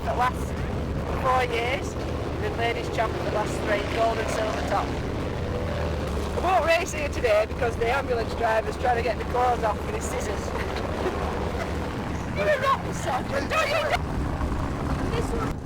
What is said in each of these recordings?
for the last 4 years. Been ladies champ for the last 3, gold and silver top. I won't race here today because the ambulance driver's trying to get the clothes off with his scissors. You're not the sergeant, don't you? This one.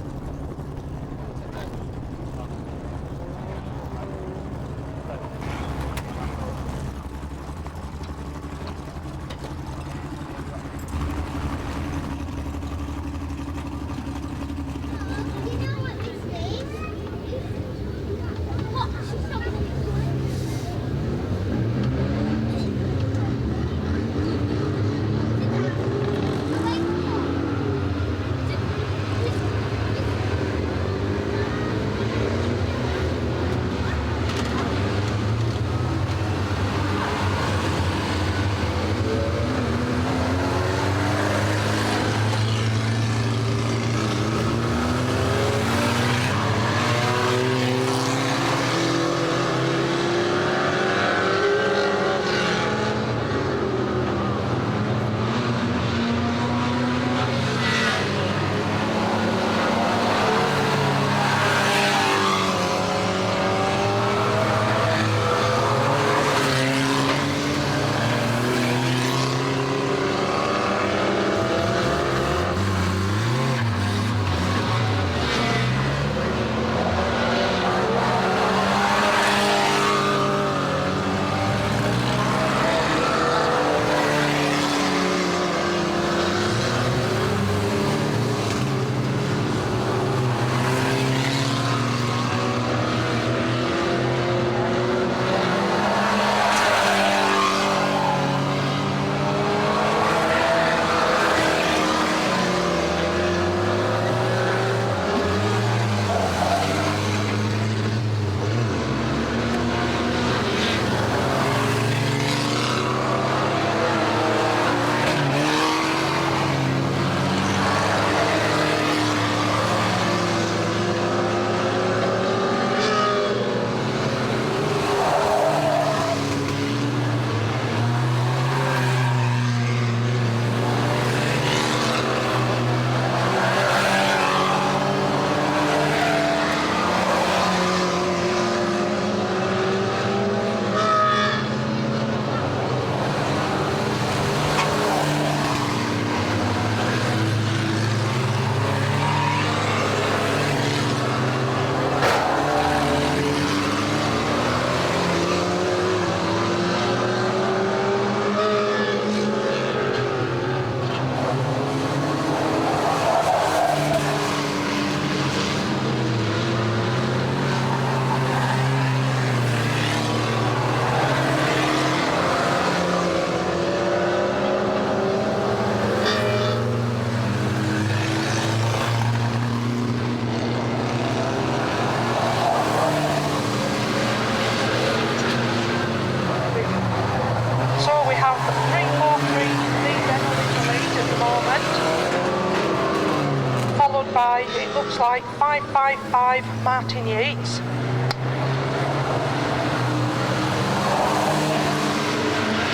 By, it looks like 555 Martin Yates.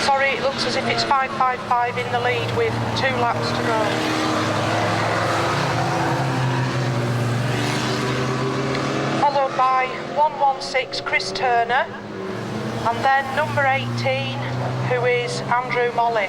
Sorry, it looks as if it's 555 in the lead with 2 laps to go. Followed by 116 Chris Turner, and then number 18, who is Andrew Molly.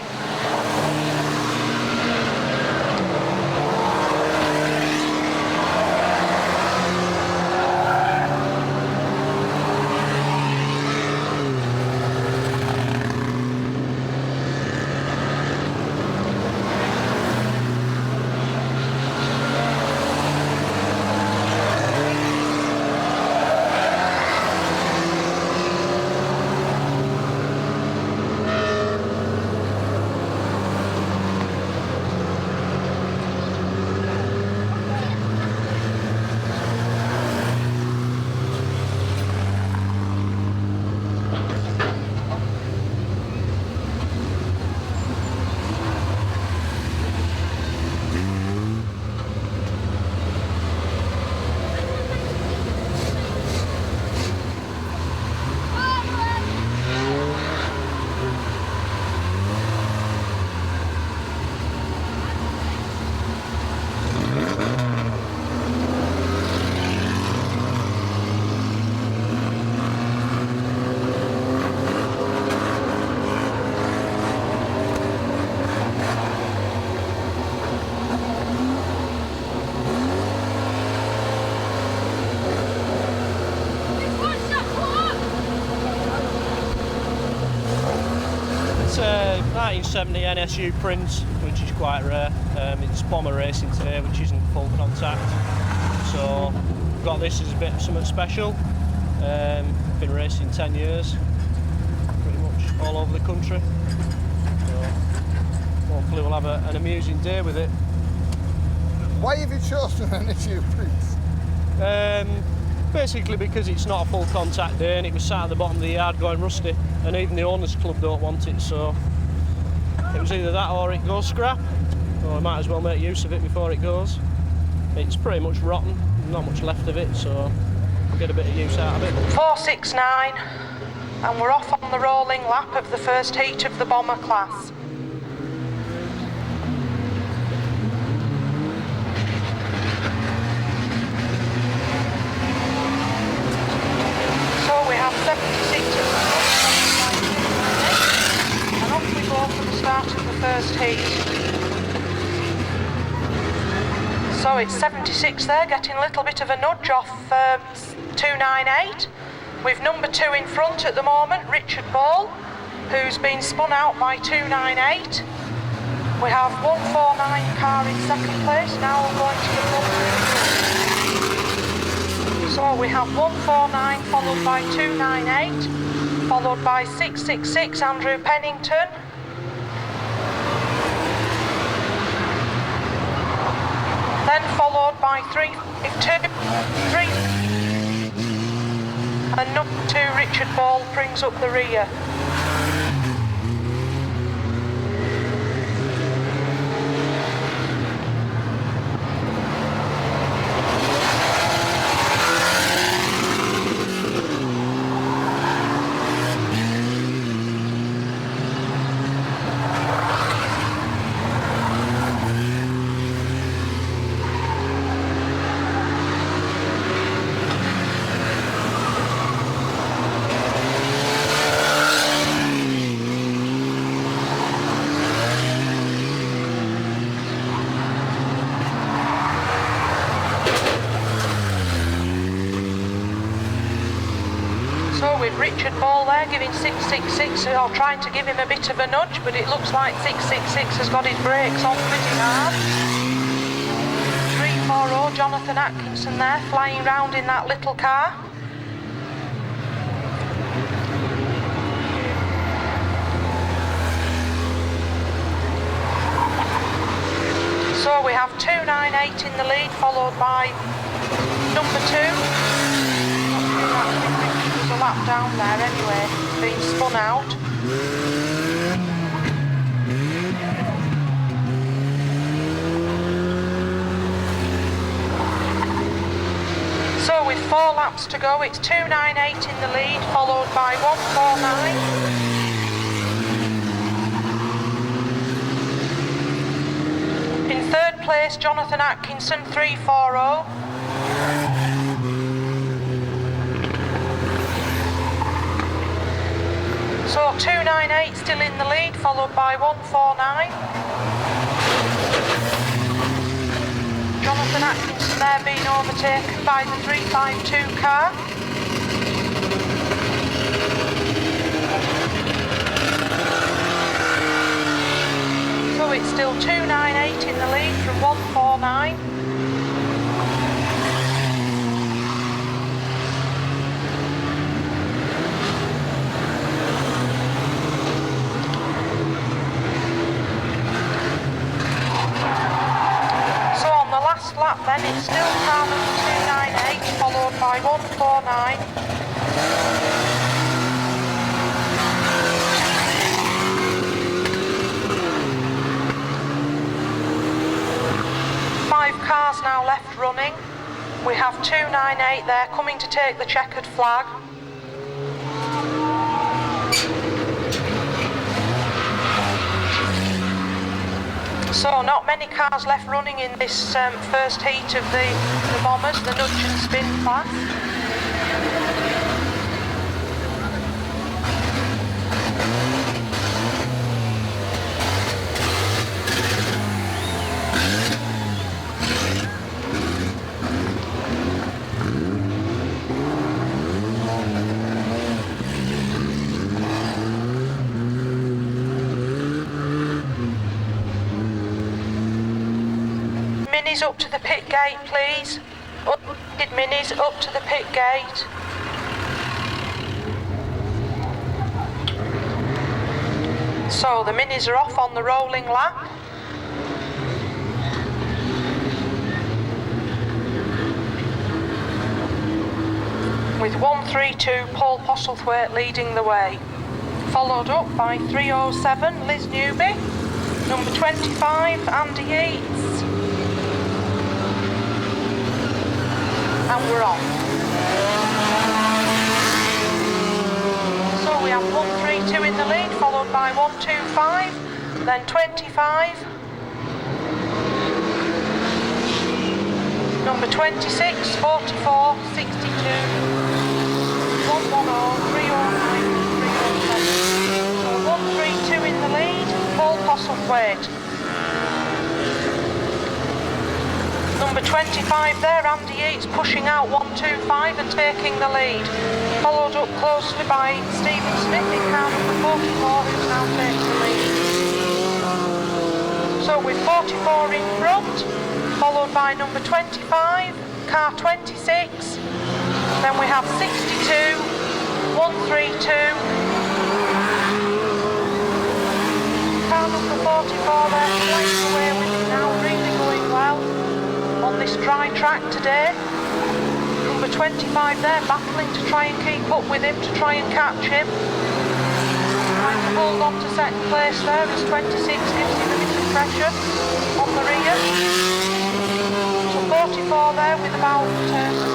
1970 NSU print, which is quite rare. It's bomber racing today, which isn't full contact. So got this as a bit of something special. Been racing 10 years, pretty much all over the country. So hopefully we'll have an amusing day with it. Why have you chosen NSU prints? Basically because it's not a full contact day and it was sat at the bottom of the yard going rusty, and even the owners club don't want it, so it was either that or it goes scrap. So I might as well make use of it before it goes. It's pretty much rotten, not much left of it, so I'll get a bit of use out of it. 469, and we're off on the rolling lap of the first heat of the bomber class. So we have 76 at the front, and off we go for the start of the first heat. So it's 76 there, getting a little bit of a nudge off 298. We've number 2 in front at the moment, Richard Ball, who's been spun out by 298. We have 149 car in second place, now we're going to the front. So we have 149 followed by 298, followed by 666 Andrew Pennington. Then followed by 352, and number 2 Richard Ball brings up the rear. So with Richard Ball there giving 666, or trying to give him a bit of a nudge, but it looks like 666 has got his brakes on pretty hard. 340 Jonathan Atkinson there flying round in that little car. So we have 298 in the lead, followed by number 2. There's a lap down there anyway, being spun out. So with 4 laps to go, it's 298 in the lead, followed by 149. In third place, Jonathan Atkinson, 340. So 298 still in the lead, followed by 149. Jonathan Atkinson there being overtaken by the 352 car. So it's still 298 in the lead from 149. Lap then, it's still car number 298, followed by 149. Five cars now left running. We have 298 there coming to take the checkered flag. So not many cars left running in this first heat of the bombers, the nudge and spin class. minis up to the pit gate, please. Unloaded minis up to the pit gate. So the minis are off on the rolling lap. With 132 Paul Postlethwaite leading the way. Followed up by 307 Liz Newby, number 25 Andy Yeats. And we're on. So we have 132 in the lead, followed by 125, then 25. Number 26, 44, 62, 110, 309, 307. So 132 in the lead, Paul Postlethwaite. Number 25 there, Andy Yeats, pushing out 125 and taking the lead. Followed up closely by Stephen Smith in car number 44, who's now taking the lead. So with 44 in front, followed by number 25, car 26, then we have 62, 132, car number 44 there, flying away with it now, really going well on this dry track today. Number 25 there, battling to try and keep up with him, to try and catch him. Trying to hold on to second place there as 26 gives him a bit of pressure on the rear. So 44 there with about a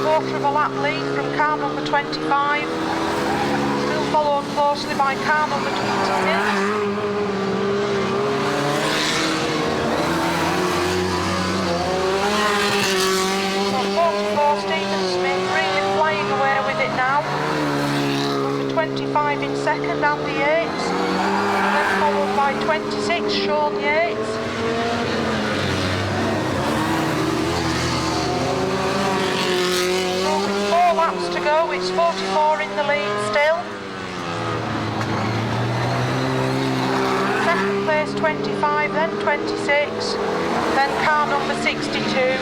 quarter of a lap lead from car number 25. Still followed closely by car number 26. Stephen Smith really flying away with it now. Number 25 in second, Andy Yates. And then followed by 26, Sean Yates. So with 4 laps to go, it's 44 in the lead still. Second place 25, then 26, then car number 62.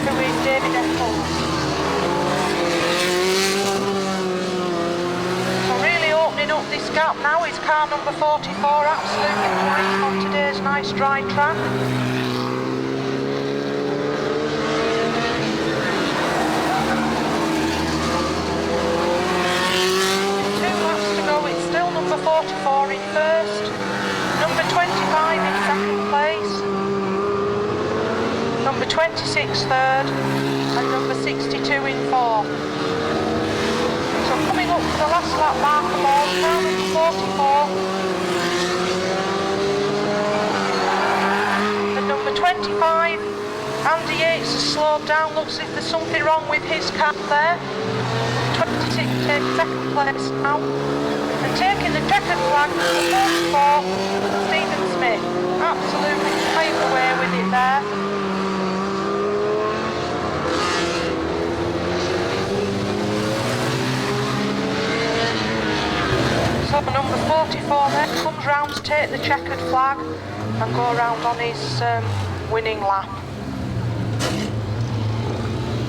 Who is David Eccles. So really opening up this gap now is car number 44, absolutely flying on today's nice dry track. 2 laps to go, it's still number 44 in first, number 25 in second place, number 26 third, and number 62 in fourth. So coming up to the last lap marker ball, car number 44. And number 25, Andy Yates has slowed down, looks as if there's something wrong with his car there. 26 takes second place now. And taking the checkered flag, number 44, Stephen Smith. Absolutely flying away with it there. So number 44 there comes round to take the checkered flag and go round on his winning lap.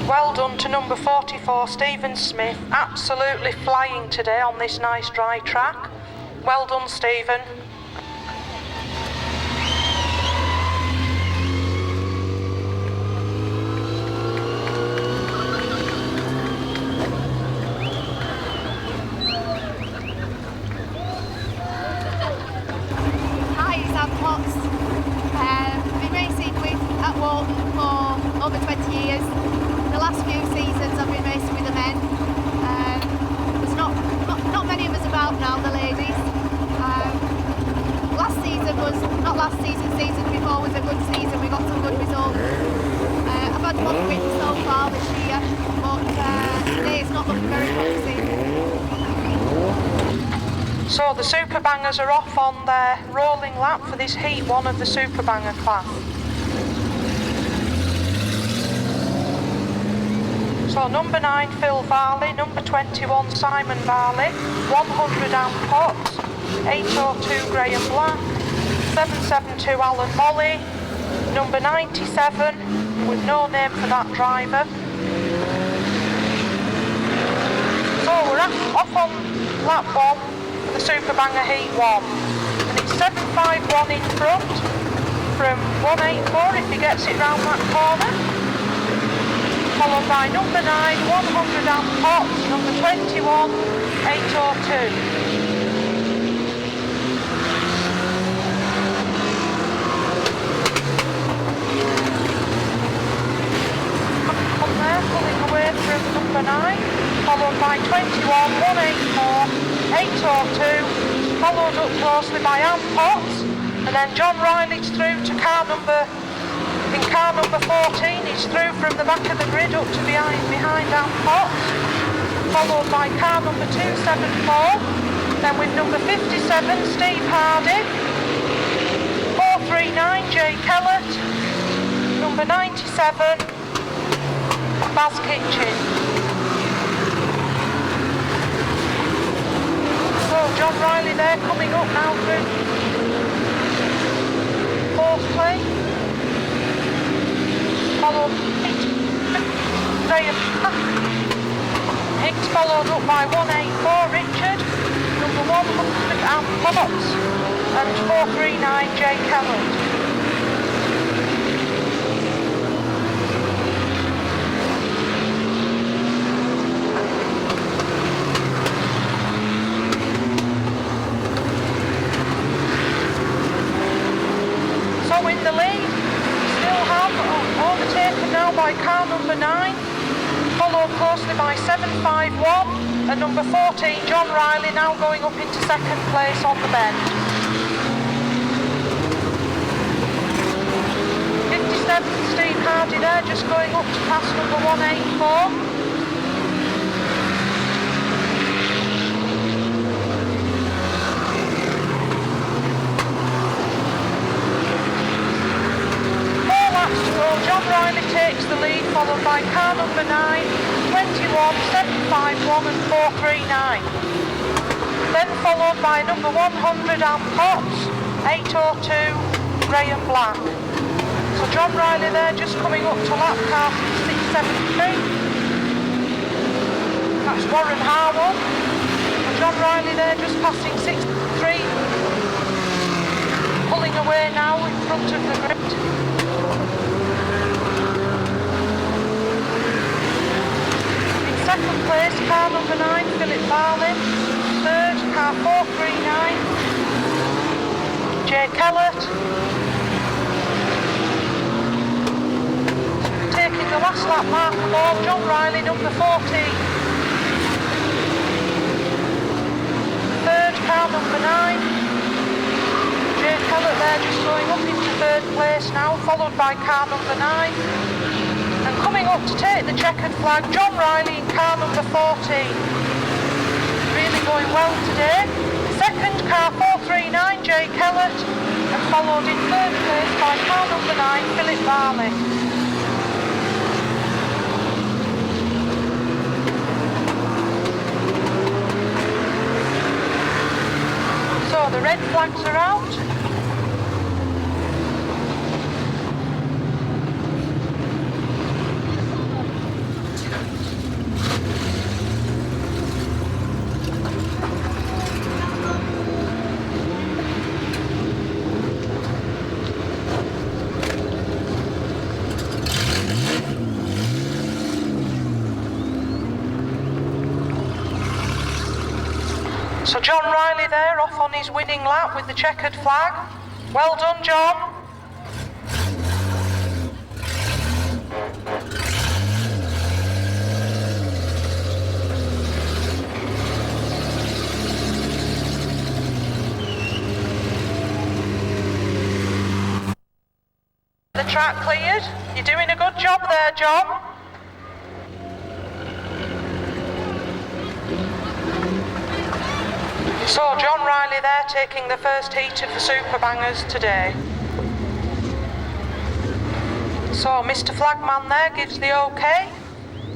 Well done to number 44, Stephen Smith, absolutely flying today on this nice dry track. Well done, Stephen. Been racing at Warton for over 20 years. The last few seasons I've been racing with the men. There's not many of us about now, the ladies. Last season before was a good season. We got some good results. I've had one win so far this year, but today it's not looking very promising. So the Super Bangers are off on their rolling lap for this Heat 1 of the Super Banger class. So number 9 Phil Varley, number 21 Simon Varley, 100 Anne Potts, 802 Graham Black, 772 Alan Molly, number 97 with no name for that driver. So we're off on lap 1 for the Super Banger Heat 1. And it's 751 in front from 184 if he gets it round that corner. Followed by number 9, 100 amp pots, number 21, 802. Pulling away from number 9, followed by 21, 184, 802, followed up closely by Amp Potts, and then John Riley's through to car number 14, he's through from the back of the grid up to behind Amp Potts, followed by car number 274, then with number 57, Steve Hardy, 439, Jay Kellett, number 97, Baz Kitchen. So John Riley there coming up now through 4th place. Followed Hicks followed up by 184 Richard, number 100 Amp Potts and 439 Jay Kellett. In the lead, still have overtaken now by car number 9, followed closely by 751 and number 14 John Riley now going up into 2nd place on the bend. 57 Steve Hardy there just going up to pass number 184. John Riley takes the lead, followed by car number 9, 21, 751 and 439. Then followed by number 100 Amp Potts, 802 Graham Black. So John Riley there just coming up to lap car 673. That's Warren Harwell. And John Riley there just passing 63. Pulling away now in front of the grid. Second place, car number 9, Philip Barley. Third, car 439, Jay Kellett. Taking the last lap mark of all, John Riley, number 14. Third, car number 9, Jay Kellett there just going up into 3rd place now, followed by car number 9. And coming up to take the checkered flag, John Riley in car number 14. Really going well today. Second, car 439, Jay Kellett, and followed in 3rd place by car number 9, Philip Barley. So the red flags are out. So John Riley there off on his winning lap with the checkered flag. Well done, John. The track cleared. You're doing a good job there, John. So John Riley there taking the first heat of the Super Bangers today. So Mr. Flagman there gives the OK.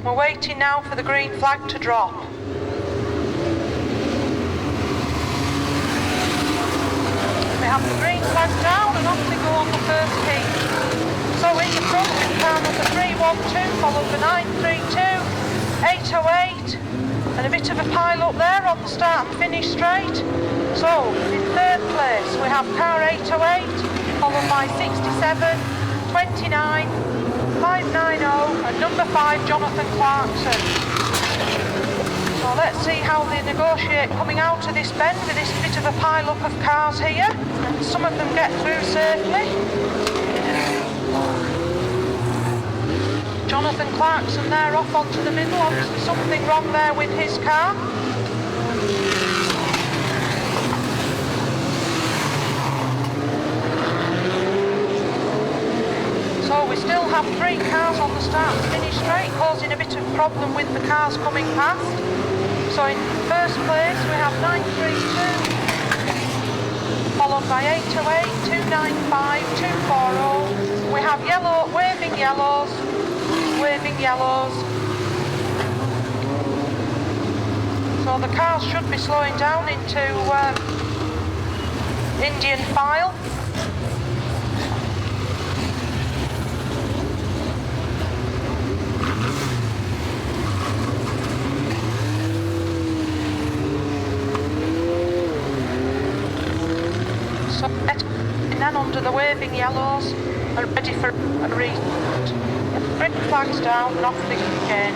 We're waiting now for the green flag to drop. We have the green flag down and off we go on the first heat. So in the front with car number 312, followed by 932, 808, and a bit of a pile up there on the start and finish straight. So, in third place we have car 808, followed by 67, 29, 590 and number 5 Jonathan Clarkson. So let's see how they negotiate coming out of this bend with this bit of a pile up of cars here. Some of them get through safely. Jonathan Clarkson there off onto the middle, obviously something wrong there with his car. So we still have 3 cars on the start and finish straight, causing a bit of problem with the cars coming past. So in first place we have 932, followed by 828, 295, 240. We have yellow, waving yellows. So the cars should be slowing down into Indian file. So and then under the waving yellows and ready for a restart. Bring the flags down and off they go again.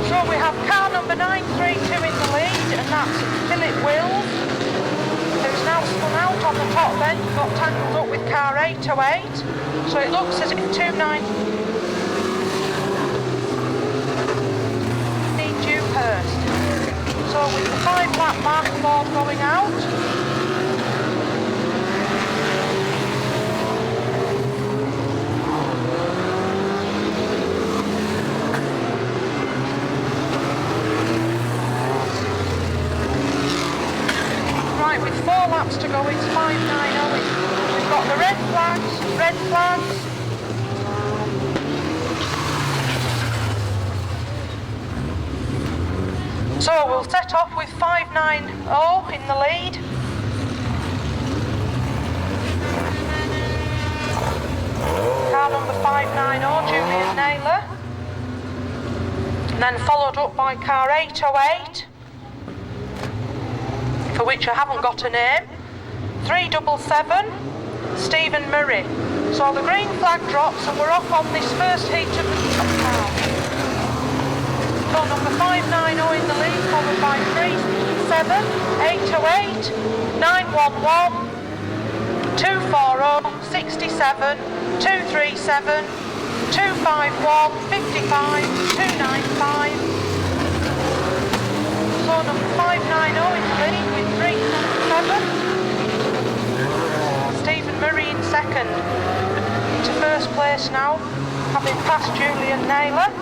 So we have car number 932 in the lead, and that's Philip Wills, who's now spun out on the top bend, got tangled up with car 808. So it looks as if 29 Dewhurst. So with the 5-lap marker board going out, with 4 laps to go, it's 590. We've got the red flags. So we'll set off with 590 in the lead. Car number 590, Julian Naylor. And then followed up by car 808. For which I haven't got a name. 377, Stephen Murray. So the green flag drops and we're off on this first heat of the car. So number 590 in the lead, followed by 37, 828, 911, 240, 67, 237, 251, 55, 295. So number 590 in the lead with 377. Stephen Murray in second. To first place now, having passed Julian Naylor.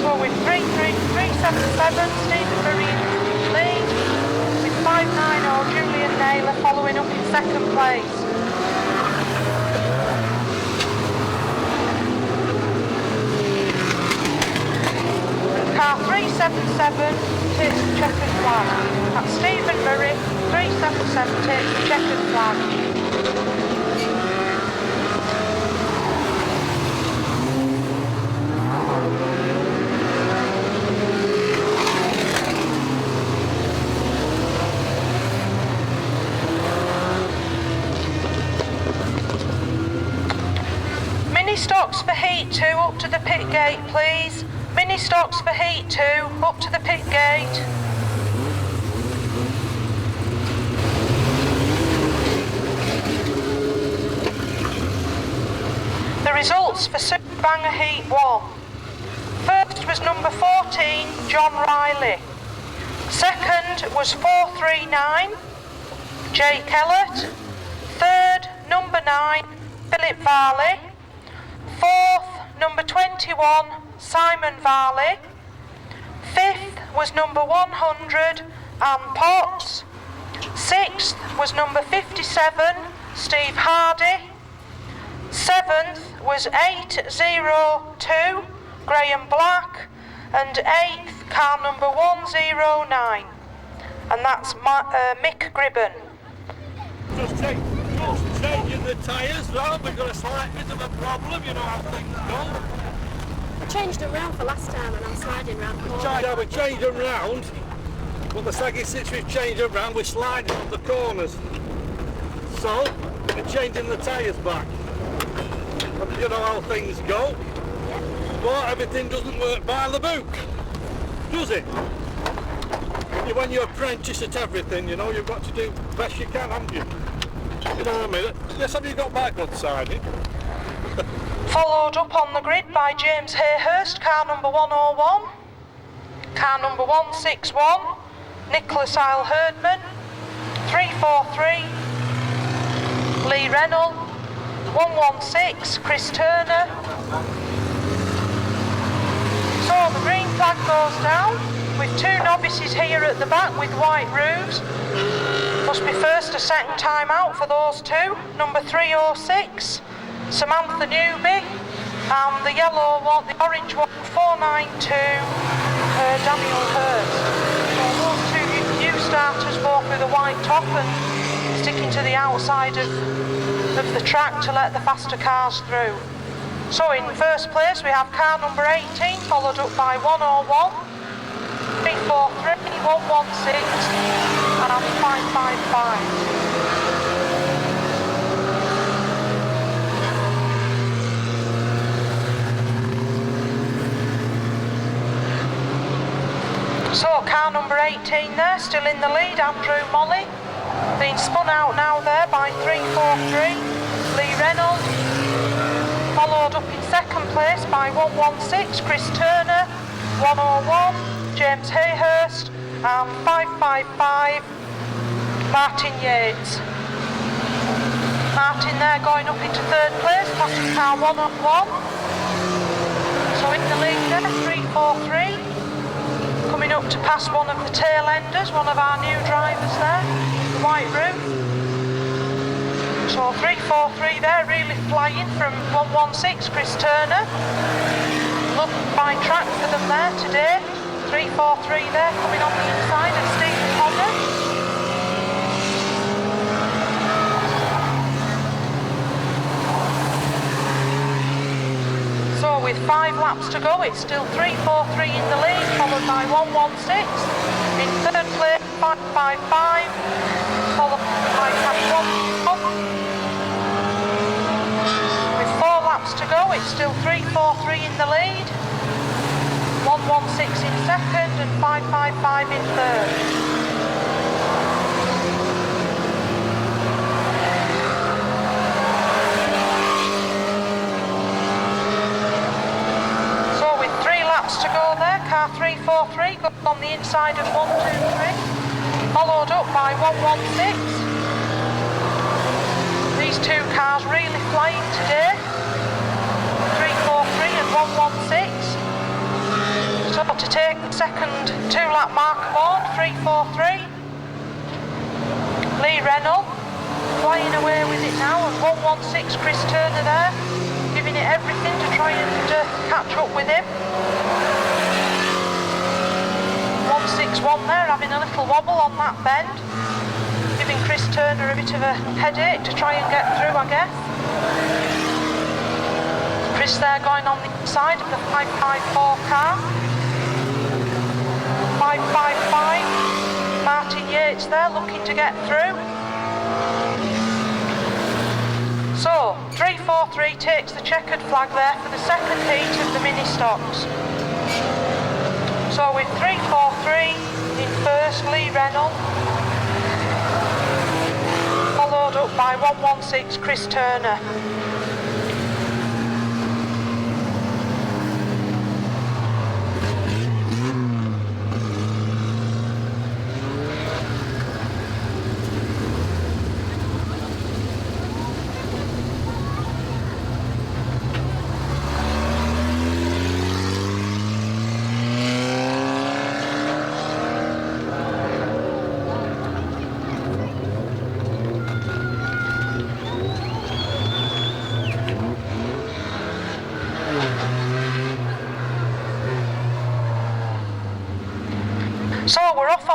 So with 377, Stephen Murray in lead. With 590, Julian Naylor following up in second place. Car 377 takes the checkered flag. That's Stephen Murray, 377 takes the checkered flag. Mini stocks for heat 2 up to the pit gate, please. Mini stocks for heat 2 up to the pit gate. The results for Super Banger Heat 1. First was number 14, John Riley. Second was 439, Jake Ellett. Third, number 9, Philip Varley. Fourth, number 21, Simon Varley. Fifth was number 100, Anne Potts. 6th was number 57, Steve Hardy. 7th was 802, Graham Black. And 8th, car number 109. And that's Mick Gribben. Just changing the tyres round, we've got a slight bit of a problem, you know how things go. I changed them round for last time and I'm sliding round the corner. Yeah, we changed them round, but the second since we've changed them round, we're sliding up the corners. So, we're changing the tyres back. And you know how things go. But everything doesn't work by the book, does it? When you're apprentice at everything, you know, you've got to do the best you can, haven't you? You know what I mean? Yes, have you got my good siding? Followed up on the grid by James Hayhurst, car number 101. Car number 161, Nicholas Isle Herdman. 343, Lee Reynolds. 116, Chris Turner. So the green flag goes down, with 2 novices here at the back with white roofs. Must be first or second time out for those 2. Number 306, Samantha Newby, and the yellow one, the orange one, 492, Daniel Hurst. So those 2 new starters, both with a white top and sticking to the outside of the track to let the faster cars through. So in first place we have car number 18, followed up by 101, 343, 116 and 555. So car number 18 there, still in the lead, Andrew Molly. Being spun out now there by 343, Lee Reynolds. Followed up in second place by 116, Chris Turner. 101, James Hayhurst. And 555, Martin Yates. Martin there going up into third place, passing car 101. So in the lead there, 343. Coming up to pass one of the tail enders, one of our new drivers there, the white roof. So 343 there, really flying from 116, Chris Turner. Look by track for them there today. 343 there, coming on the inside of Stephen Hodder. So with 5 laps to go, it's still 343 in the lead, followed by 116. In third place, 555, followed by 1. With 4 laps to go, it's still 343 in the lead, 116 in second and 555 in third. To go there, car 343 got on the inside of 123, followed up by 116. These 2 cars really flying today, 343 and 116. So to take the second 2-lap mark aboard, 343. Lee Reynolds flying away with it now, and 116 Chris Turner there, giving it everything to try and catch up with him. 161 there, having a little wobble on that bend, giving Chris Turner a bit of a headache to try and get through, I guess. Chris there going on the inside of the 554 car. 555, Martin Yates there looking to get through. So 343 takes the checkered flag there for the second heat of the mini stocks. So with 343 in first, Lee Reynolds, followed up by 116 Chris Turner.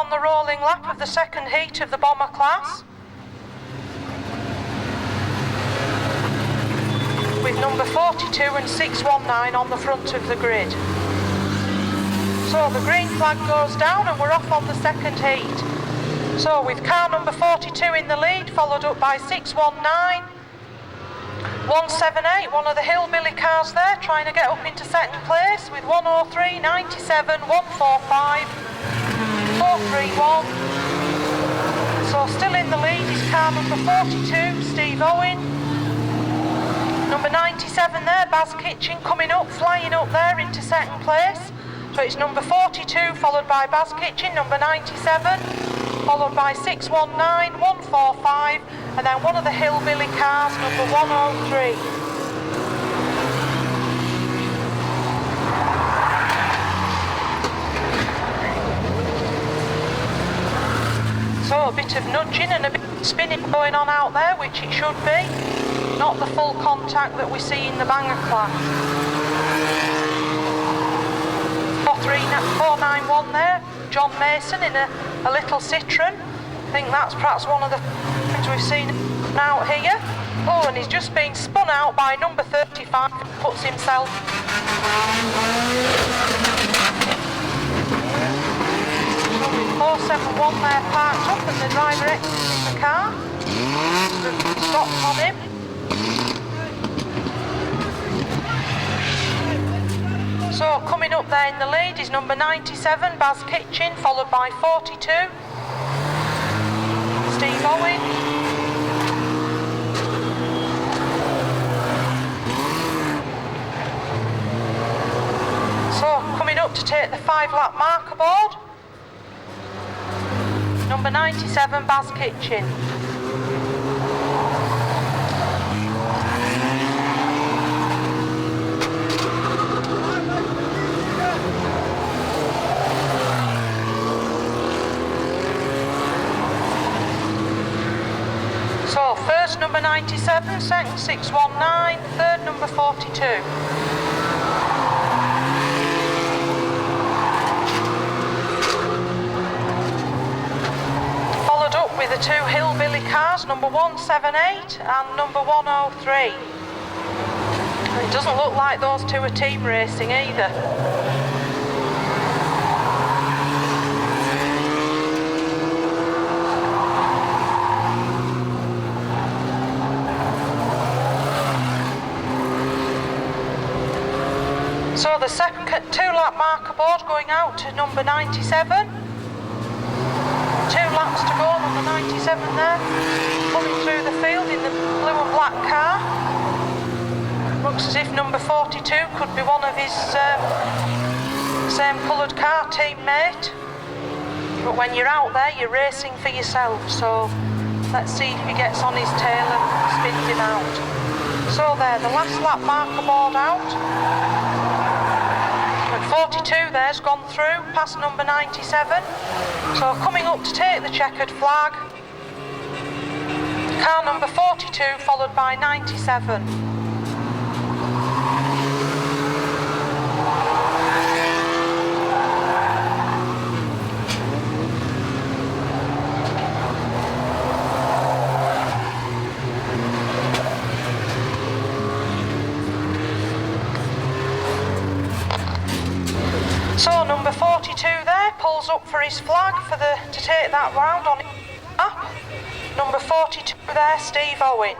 on the rolling lap of the second heat of the bomber class, with number 42 and 619 on the front of the grid. So the green flag goes down and we're off on the second heat. So with car number 42 in the lead, followed up by 619, 178, one of the hillbilly cars there, trying to get up into second place with 103, 97, 145, 431. So still in the lead is car number 42, Steve Owen. Number 97 there, Baz Kitchen, coming up, flying up there into second place. So it's number 42 followed by Baz Kitchen, number 97, followed by 619, 145, and then one of the hillbilly cars, number 103. So a bit of nudging and a bit of spinning going on out there, which it should be. Not the full contact that we see in the banger class. 491 there, John Mason in a little Citroen. I think that's perhaps one of the things we've seen out here. Oh, and he's just been spun out by number 35, puts himself. 471 there parked up and the driver exiting the car. Stopped on him. So coming up there in the lead is number 97, Baz Kitchen, followed by 42, Steve Owen. So coming up to take the 5-lap marker board, number 97, Baz Kitchen. So first number 97, second 619, third number 42. Followed up with the two hillbilly cars, number 178 and number 103. It doesn't look like those two are team racing either. So the second 2-lap marker board going out to number 97. 2 laps to go, number 97 there. Coming through the field in the blue and black car. Looks as if number 42 could be one of his same coloured car teammate. But when you're out there, you're racing for yourself. So let's see if he gets on his tail and spins him out. So there, the last lap marker board out. 42 there's gone through, past number 97. So coming up to take the checkered flag, car number 42 followed by 97. So number 42 there pulls up for his flag to take that round on his lap. Number 42 there, Steve Owen.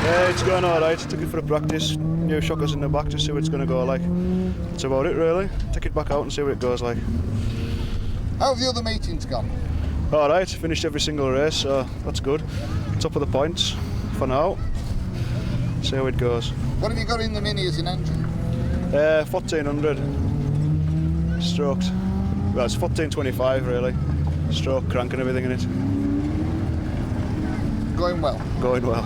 Yeah, it's going alright. Took it for a practice. New shockers in the back to see what it's going to go like. That's about it really. Take it back out and see what it goes like. How have the other meetings gone? Alright, finished every single race, so that's good. Top of the points for now. See how it goes. What have you got in the Mini as an engine? 1400 stroked. Well, it's 1425 really. Stroke, crank and everything in it. Going well? Going well.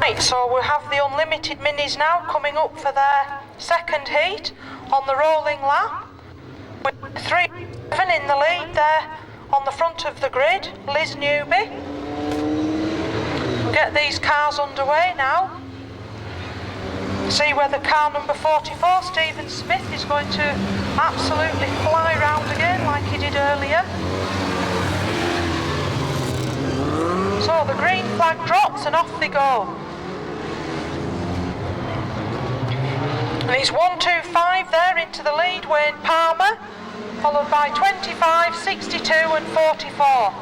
Right, so we have the Unlimited Minis now coming up for their second heat on the rolling lap. With 3-7 in the lead there on the front of the grid, Liz Newby. We'll get these cars underway now. See whether car number 44, Stephen Smith, is going to absolutely fly round again like he did earlier. So the green flag drops and off they go. And it's 1-2-5 there into the lead, Wayne Palmer, followed by 25, 62 and 44.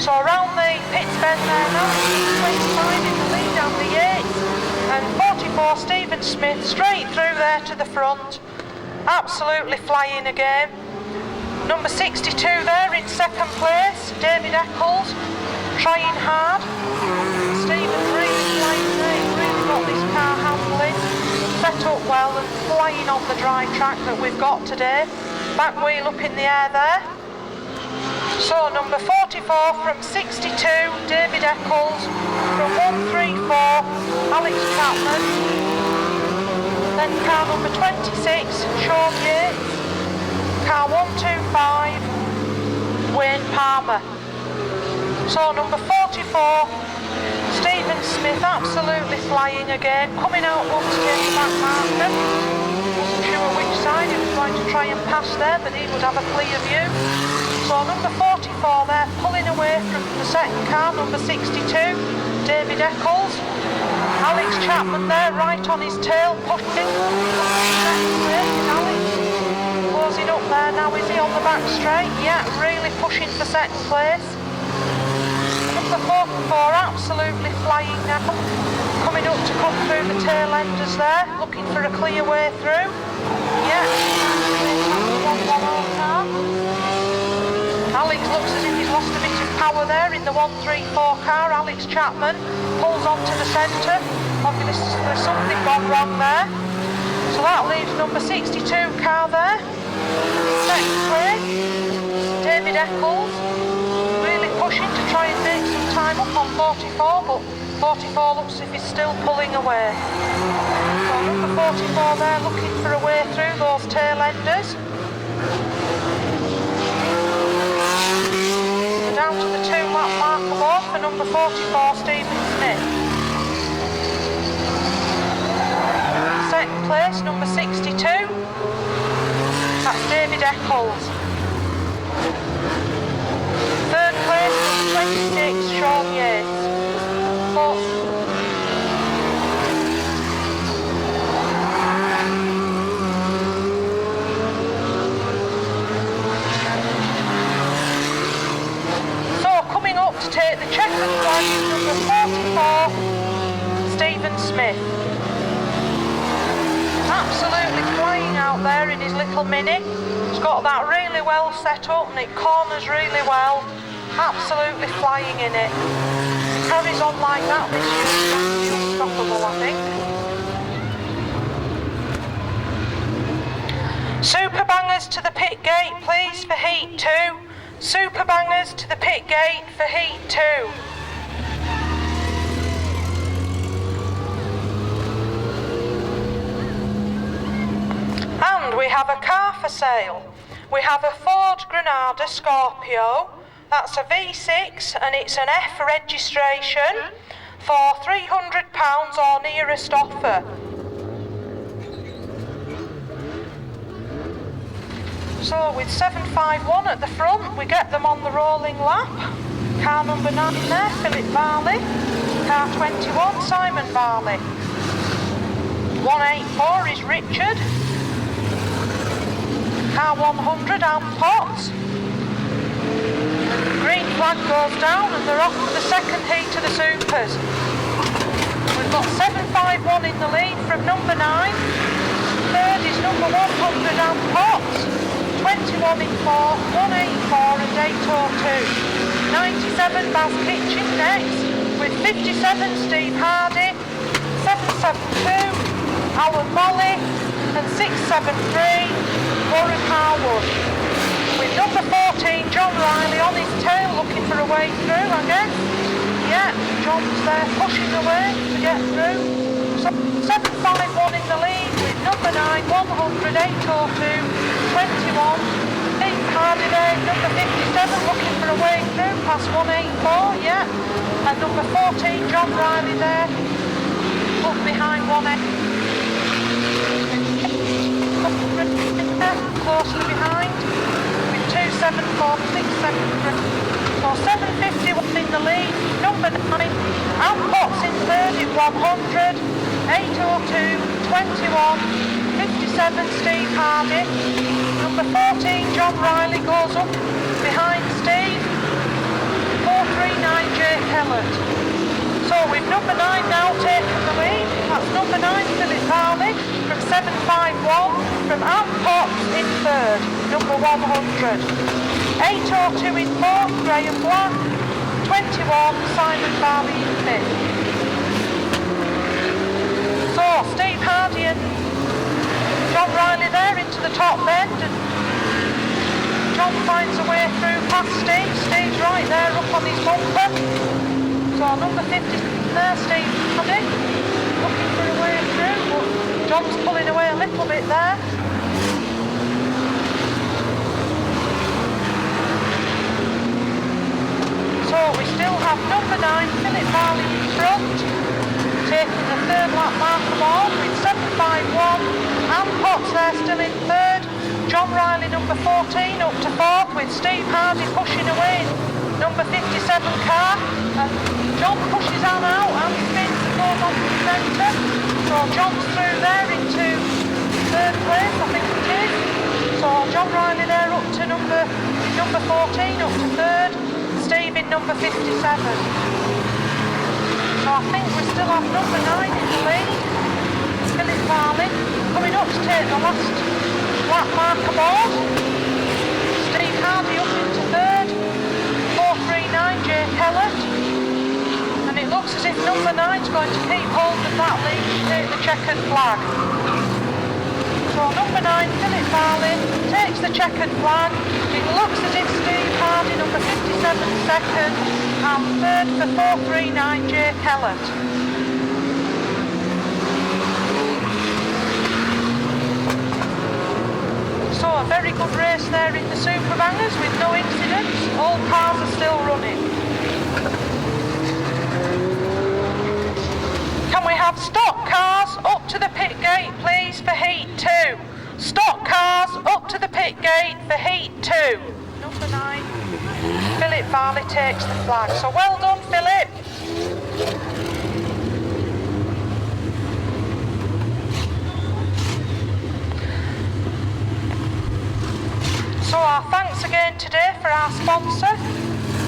So around the pits bend there now, 25 in the lead, Andy Yates, and 44, Stephen Smith, straight through there to the front. Absolutely flying again. Number 62 there in second place, David Eccles, trying hard. Stephen really flying there, he's really got this car handling, set up well and flying on the dry track that we've got today. Back wheel up in the air there. So number 44 from 62, David Eccles, from 134, Alex Chapman, then car number 26, Sean Yates, car 125, Wayne Palmer. So number 44, Stephen Smith, absolutely flying again, coming out once to take the back marker. Wasn't sure which side he was going to try and pass there, but he would have a clear view. So number 44 there, pulling away from the second car, number 62, David Eccles. Alex Chapman there, right on his tail, pushing. Alex closing up there now, is he on the back straight? Yeah, really pushing for second place. Number 44 absolutely flying now, coming up to come through the tail enders there, looking for a clear way through. Yeah, Alex looks as if he's lost a bit of power there in the 134 car. Alex Chapman pulls onto the centre. Obviously there's something gone wrong there. So that leaves number 62 car there. Second place, David Eccles, really pushing to try and make some time up on 44, but 44 looks as if he's still pulling away. So number 44 there looking for a way through those tail enders. We're down to the 2-lap marker board for number 44, Stephen Smith. Second place, number 62, that's David Eccles. Third place, number 26, Sean Yates. So coming up to take the checkered flag is number 44, Stephen Smith. Absolutely flying out there in his little Mini. He's got that really well set up and it corners really well. Absolutely flying in it. Carries on like that, this is unstoppable, I think. Super bangers to the pit gate, please, for heat 2. Super bangers to the pit gate for heat 2. And we have a car for sale. We have a Ford Granada Scorpio. That's a V6 and it's an F registration for £300 or nearest offer. So with 751 at the front, we get them on the rolling lap. Car number 9 there, Philip Barley. Car 21, Simon Barley. 184 is Richard. Car 100, Ann Potts. Green flag goes down and they're off for the second heat of the Supers. We've got 751 in the lead from number 9. Third is number 100, Ann Potts. 21 in 4, 184 and 802. 97 Baz Kitchen next, with 57 Steve Hardy, 772 Alan Molly and 673 Warren Harwood. With number 14 John Riley on his tail looking for a way through, I guess. Yeah, John's there pushing away to get through. So 751 in the lead with number 9, 100, 802, 21. Steve Hardy there, number 57 looking for a way through past 184, yeah. And number 14, John Riley there, up behind 180. Closely behind with 2746 seconds. So 751 in the lead, number 9, Al Potts in third at 100, 802, 21, 57 Steve Hardy, number 14 John Riley goes up behind Steve, 439 Jake Kellett. So with number 9 now taking the lead, that's number 9 Philip Harley from 751, from Al Potts in third, number 100. 802 in fourth, Graham Black, 21, Simon Barley in fifth. So Steve Hardy and John Riley there into the top bend, and John finds a way through past Steve. Steve's right there up on his bumper. So number 50 there, Steve Hardy, looking for a way through, but John's pulling away a little bit there. So we still have number 9, Philip Barley in front, taking the third lap marker board with 751. Ann Potts there still in third. John Riley number 14 up to fourth with Steve Hardy pushing away number 57 car. And John pushes Ann out and spins and goes on to the centre. So John's through there into third place, I think it is. So John Riley there up to number 14 up to third. Steve in number 57. So I think we still have number 9 in the lead. Philip Barley coming up to take the last lap marker board. Steve Hardy up into third. 439 Jake Kellett. And it looks as if number 9's going to keep hold of that lead to take the checkered flag. So number 9, Philip Barley, takes the checkered flag. It looks as if Steve Hardy, number 57, second, and third for 439 Jake Kellett. So a very good race there in the Super Bangers with no incidents. All cars are still running. Can we have stock cars up to the pit gate, please, for heat 2? Stock cars up to the pit gate for heat 2. Number 9, Philip Barley takes the flag. So well done, Philip. So our thanks again today for our sponsor,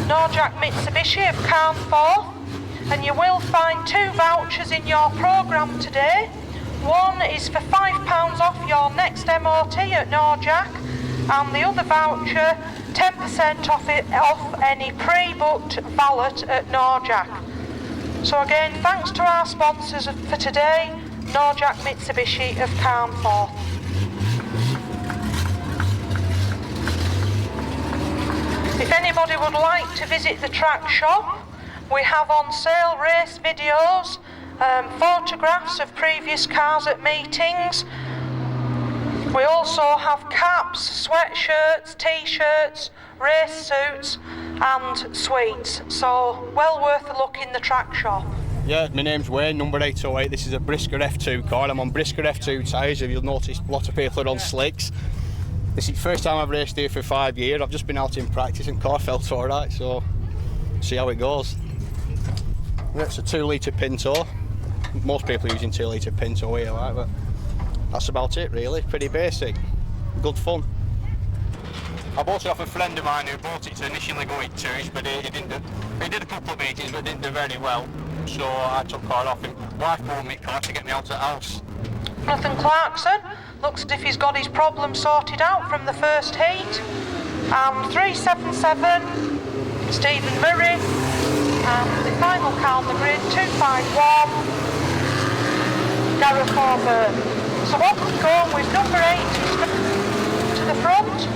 Norjack Mitsubishi of Carnforth. And you will find 2 vouchers in your programme today. One is for £5 off your next MOT at Norjack, and the other voucher 10% off any pre-booked valet at Norjack. So again, thanks to our sponsors for today, Norjack Mitsubishi of Carnforth. If anybody would like to visit the track shop, we have on sale race videos, photographs of previous cars at meetings. We also have caps, sweatshirts, t-shirts, race suits and sweets. So well worth a look in the track shop. Yeah, my name's Wayne, number 808. This is a Brisker F2 car. I'm on Brisker F2 tyres. If you'll notice, a lot of people are on slicks. This is the first time I've raced here for 5 years. I've just been out in practice and car felt alright, so see how it goes. It's a 2-litre Pinto. Most people are using 2-litre Pinto here, right? But that's about it really, pretty basic. Good fun. I bought it off a friend of mine who bought it to initially go in twos, but he did a couple of meetings but didn't do very well. So I took car off him. Wife bought me car to get me out of the house. Nathan Clarkson looks as if he's got his problem sorted out from the first heat. 377, Stephen Murray. And the final car on the grid, 251, Gareth Auburn. So what we're going with number 8 to the front,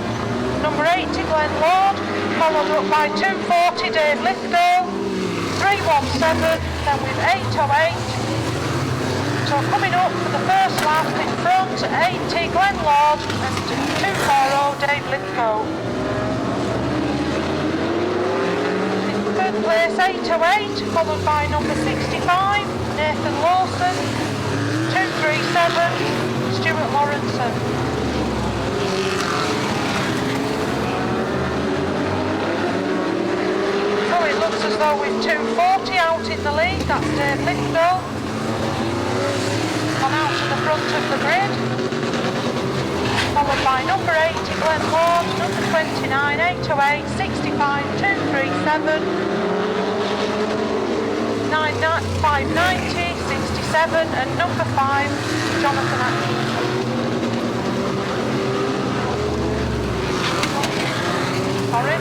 number 80 Glenn Lord, followed up by 240 Dave Lithgow, 317, then with 808. So coming up for the first lap in front, 80 Glenn Lord and 240 Dave Lithgow. In third place 808, followed by number 65, Nathan Lawson, 237, Stuart Lawrenson. So it looks as though with 240 out in the lead, that's Dave Lithgow. On out to the front of the grid, followed by number 80 Glenn Lord, number 29 808, 65 237, 590 67 and number 5 Jonathan Atkinson. Sorry.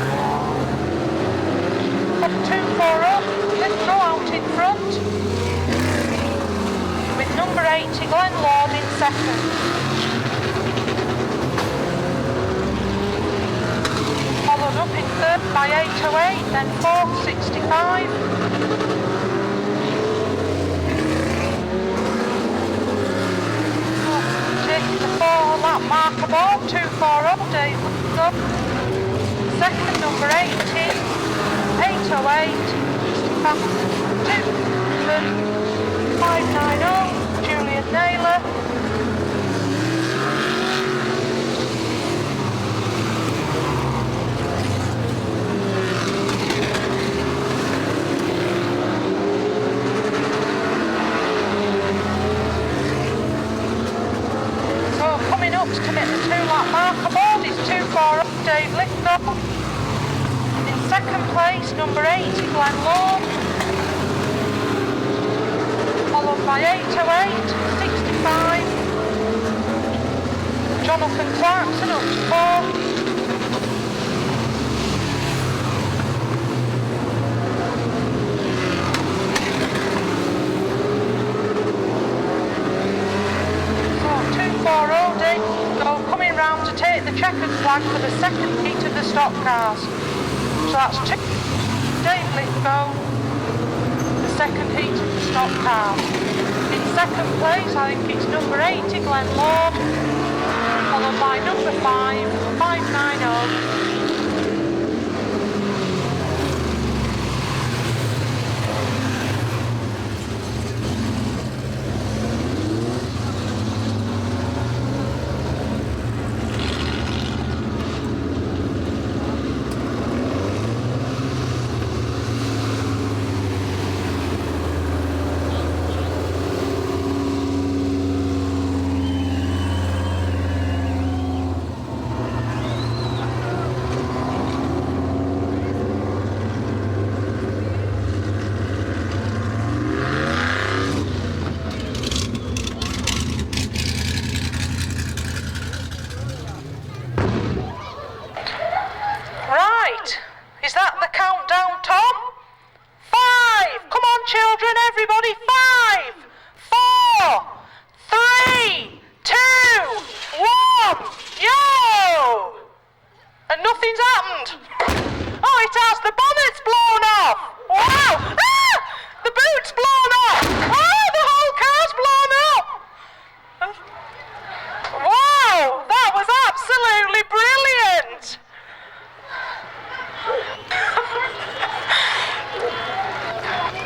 240, let's go out in front. With number 80 Glenn Lord in second. Followed up in third by 808, then fourth 65. Taking the 4-lap marker board, 240 Dave Lithgow. Second number 80, 808, 590, Julian Naylor. So coming up to commit the 2-lap marker board is 240 Dave Lithgow. In second place, number 80 Glenn Lord. Followed by 808, 65, Jonathan Clarkson up to 4. So 240 Dave Lithgow coming round to take the checkered flag for the second heat of the stock cars. So that's 2 Dave Lithgow. Second heat of the stock car. In second place, I think it's number 80 Glenn Lord, followed by number 5, 590. Is that the countdown, Tom? 5! Come on, children, everybody, 5, 4, 3, 2, 1, yo! And nothing's happened. Oh, it has. The bonnet's blown off. Wow! Ah! The boot's blown off. Oh, the whole car's blown up. Wow! That was absolutely brilliant.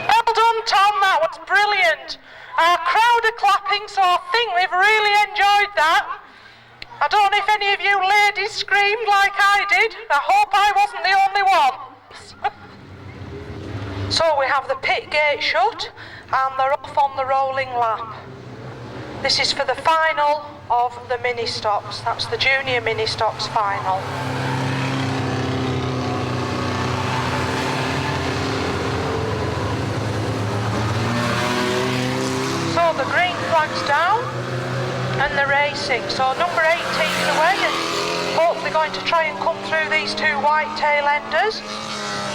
Well done, Tom, that was brilliant. Our crowd are clapping, so I think they've really enjoyed that. I don't know if any of you ladies screamed like I did. I hope I wasn't the only one. So we have the pit gate shut and they're off on the rolling lap. This is for the final of the mini stocks. That's the junior mini stocks final. So the green flag's down and they're racing. So number 18's away and hopefully going to try and come through these two white tail enders,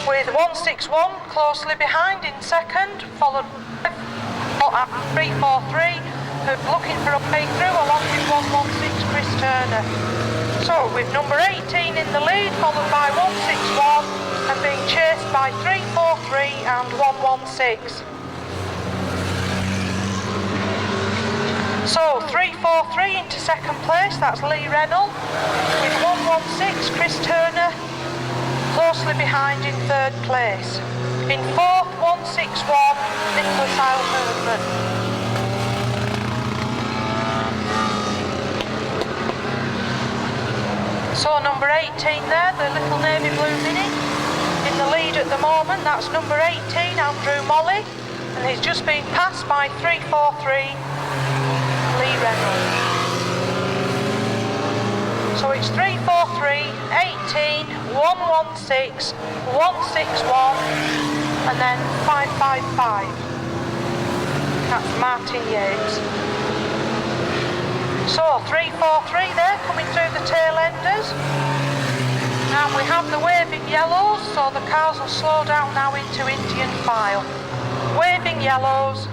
with 161 closely behind in second, followed by 343 who's looking for a way through along with 116 Chris Turner. So with number 18 in the lead, followed by 161 and being chased by 343 and 116. So 343 into second place, that's Lee Reynolds, with 116 Chris Turner closely behind in third place. In fourth, 161 Nicholas Herdman. So number 18 there, the little navy blue mini, in the lead at the moment. That's number 18, Andrew Molly, and he's just been passed by 343 Lee Reynolds. So it's 343, 18, 116, 161, and then 555. That's Martin Yates. So 343 there, coming through the tail enders. And we have the waving yellows, so the cars will slow down now into Indian file. Waving yellows.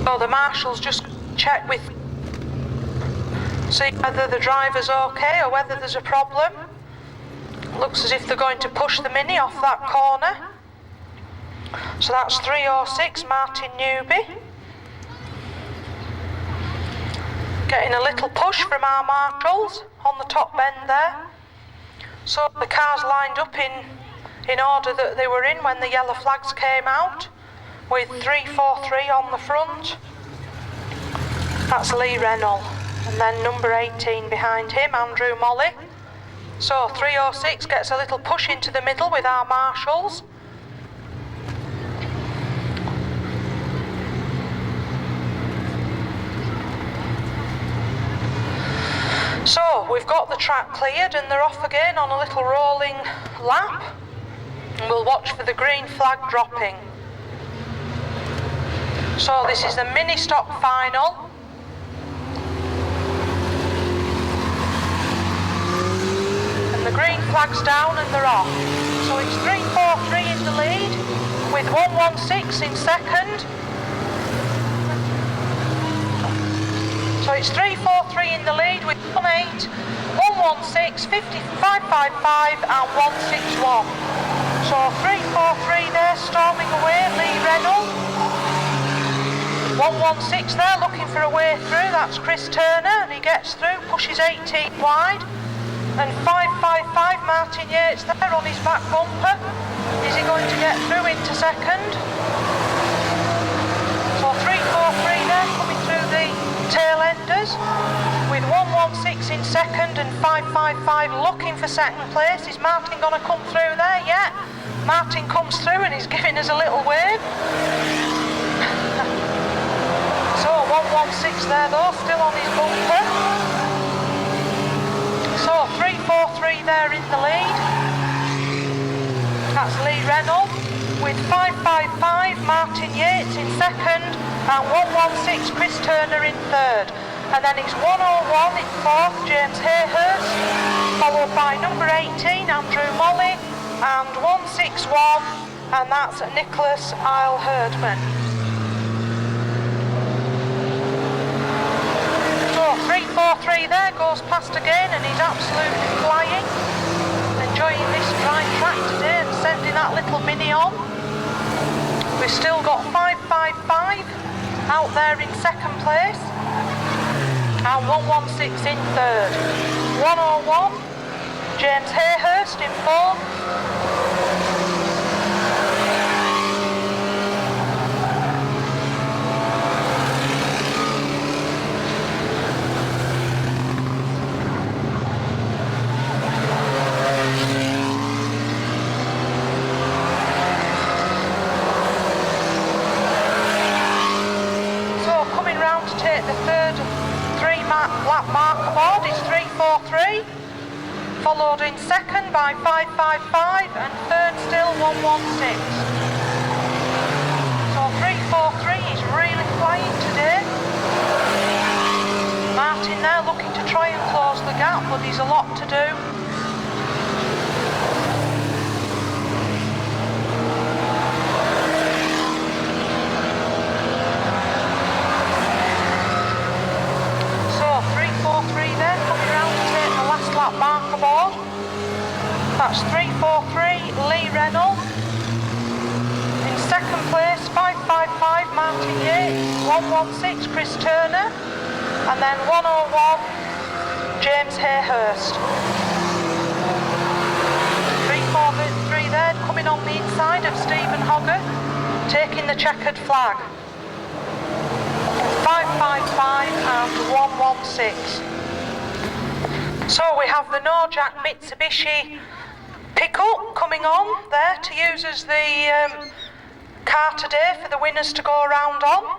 So the marshals just check with, see whether the driver's okay or whether there's a problem. Looks as if they're going to push the Mini off that corner. So that's 306 Martin Newby. Getting a little push from our marshals on the top bend there. So the cars lined up in order that they were in when the yellow flags came out, with 343 on the front. That's Lee Reynolds, and then number 18 behind him, Andrew Molly. So 306 gets a little push into the middle with our marshals. So we've got the track cleared and they're off again on a little rolling lap, and we'll watch for the green flag dropping. So this is the mini stock final. And the green flag's down and they're off. So it's 343 in the lead with 116 in second. So it's 343 in the lead with 18, 116, 555 and 161. So 343 there storming away, Lee Reynolds. 116 there, looking for a way through, that's Chris Turner, and he gets through, pushes 18 wide, and 555 Martin Yates there on his back bumper. Is he going to get through into second? So 343 there, coming through the tail enders, with 116 in second and 555 looking for second place. Is Martin going to come through there? Yeah, Martin comes through and he's giving us a little wave. So 116 there though, still on his bumper. So 343 there in the lead. That's Lee Reynolds with 555 Martin Yates in second and 116 Chris Turner in third. And then it's 101 in fourth, James Hayhurst, followed by number 18 Andrew Molly, and 161, and that's Nicholas Herdman. 343 there, goes past again and he's absolutely flying. Enjoying this dry track today and sending that little Mini on. We've still got 555 out there in second place and 116 in third. 101, James Hayhurst in fourth. Lap marker board is 343, followed in second by 555 and third still 116. So 343 is really flying today. Martin there looking to try and close the gap, but there's a lot to do. board. That's 343 Lee Reynolds. In second place, 555 Martin Yates, 116 Chris Turner, and then 101 James Hayhurst. 343 there, coming on the inside of Stephen Hogger, taking the checkered flag. 555 and 116. So we have the Norjack Mitsubishi pickup coming on there to use as the car today for the winners to go around on.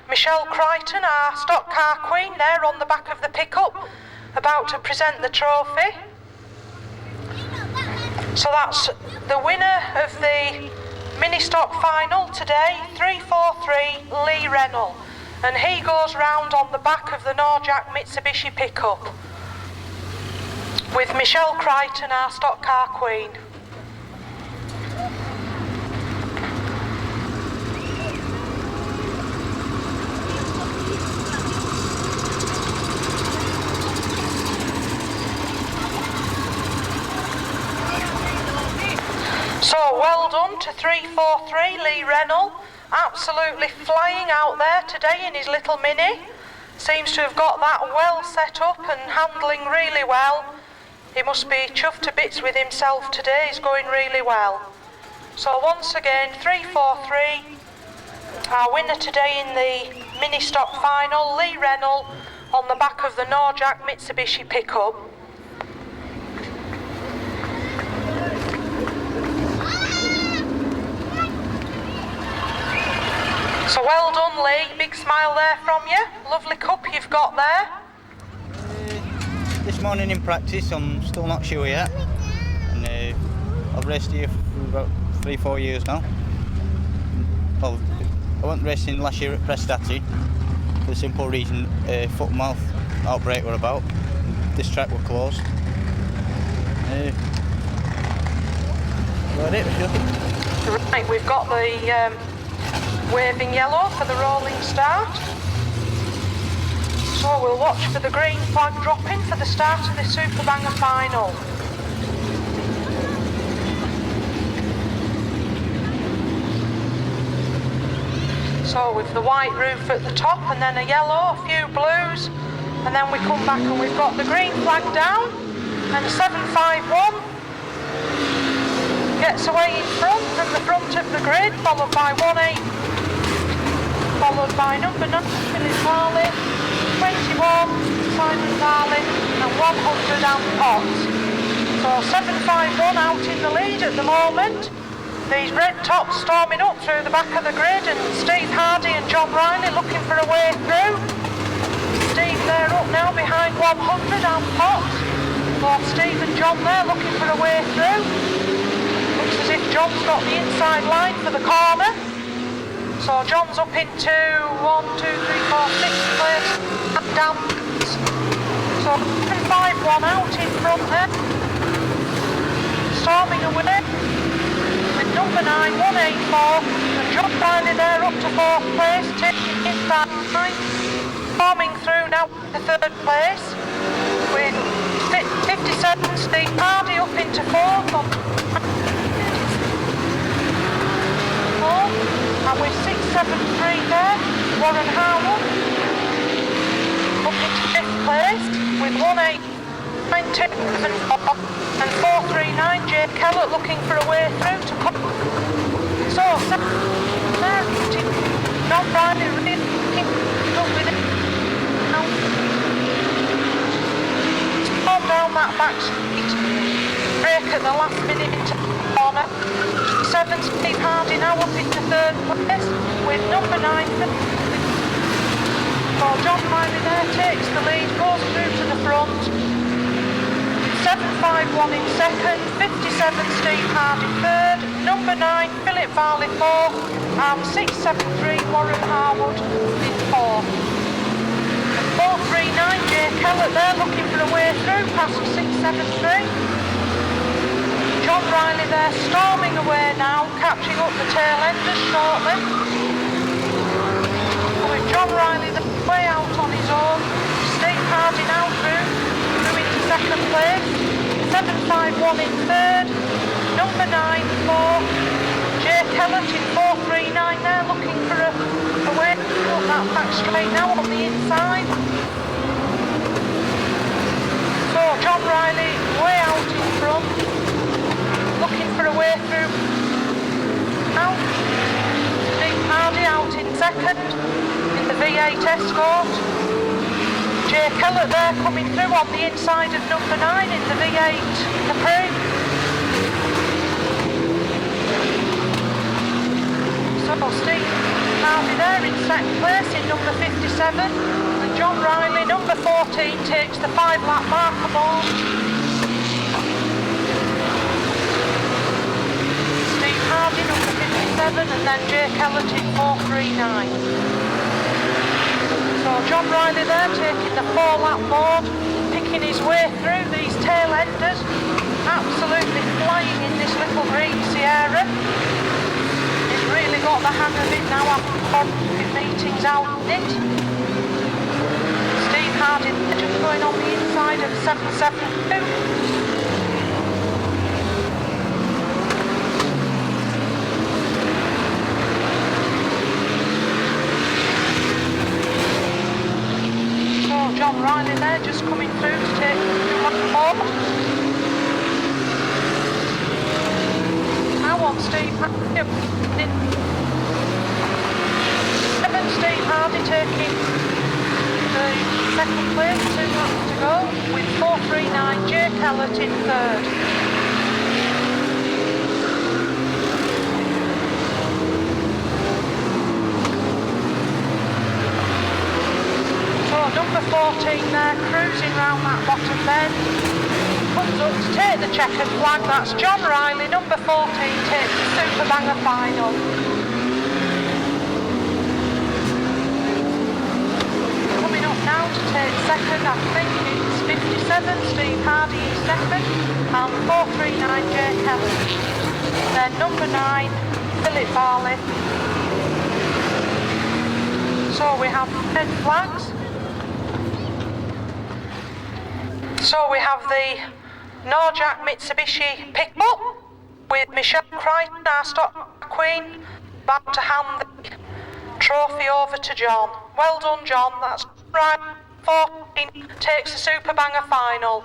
Michelle Crichton, our stock car queen, there on the back of the pickup, about to present the trophy. So that's the winner of the mini stock final today, 343 Lee Reynolds, and he goes round on the back of the Norjack Mitsubishi pickup with Michelle Crichton, our stock car queen. So well done to 343 Lee Reynolds, absolutely flying out there today in his little Mini. Seems to have got that well set up and handling really well. He must be chuffed to bits with himself today, he's going really well. So once again, 343, our winner today in the mini stock final, Lee Reynolds, on the back of the Norjack Mitsubishi pickup. So well done, Lee, big smile there from you, lovely cup you've got there. This morning in practice, I'm still not sure yet, and I've raced here for about 3-4 years now. Well, I went racing last year at Prestati for the simple reason foot and mouth outbreak were about. This track were closed. Got it, really. Right, we've got the waving yellow for the rolling start. So we'll watch for the green flag dropping for the start of the Super Banger final. So with the white roof at the top and then a yellow, a few blues, and then we come back and we've got the green flag down, and 751 gets away in front from the front of the grid, followed by 18, followed by number 9 Philip Farley, 21 Simon Darling, and 100 Ann Potts. So 751 out in the lead at the moment. These red tops storming up through the back of the grid, and Steve Hardy and John Riley looking for a way through. Steve there up now behind 100 Ann Potts. Both Steve and John there looking for a way through. Looks as if John's got the inside line for the corner. So John's up into 1, 2, 3, 4, 6th place down. So 751 out in front there. Storming away with number 9, 184, and John Riley there up to 4th place, taking his that time. Storming through now to 3rd place with 57 Steve Hardy up into 4th. And with 673 there, Warren Howell up into 5th place with 189 and 439 Jay Kellett looking for a way through to come. So there, not Riley really up with it. Storm down that back street, break at the last minute into the corner. 7 Steve Hardy now up into 3rd place with number 9. Well, John Riley there takes the lead, goes through to the front. 751 in 2nd, 57 Steve Hardy 3rd, number 9 Philip Varley 4th, and 673 Warren Harwood in 4th. 439 Jay Kellett there looking for a way through past 673. John Riley there storming away now, catching up the tail enders shortly. With John Riley the way out on his own, Steve Hardy now through into 2nd place. 751 in third, number 9, 4, Jay Kellett in 439 there, looking for a way to put that back straight now on the inside. So John Riley way out in front, looking for a way through. Now, Steve Hardy out in second in the V8 Escort. Jay Kellett there coming through on the inside of number 9 in the V8 Capri. So Steve Hardy there in second place in number 57, and John Riley, number 14, takes the 5-lap marker ball. Steve Hardy, number 57, and then Jay Kellett in 439. So John Riley there taking the 4-lap board, picking his way through these tail enders, absolutely flying in this little green Sierra. He's really got the hang of it now after 4 meetings out in it. Steve Hardy just going on the inside of 772. John Riley there just coming through to take the board. Now on Steve Hardy. Steve Hardy taking the second place, 2 laps to go, with 439, Jay Kellett in third. Number 14 there, cruising round that bottom bend, comes up to take the checkered flag. That's John Riley, number 14, takes the Super Banger final. Coming up now to take second, I think it's 57, Steve Hardy is second, and 439 Jay Kellett. Then number 9, Philip Barley. So we have 10 flags. So we have the Norjack Mitsubishi pickup with Michelle Crichton, our stock queen, about to hand the trophy over to John. Well done, John. That's right. 14 takes the Super Banger final.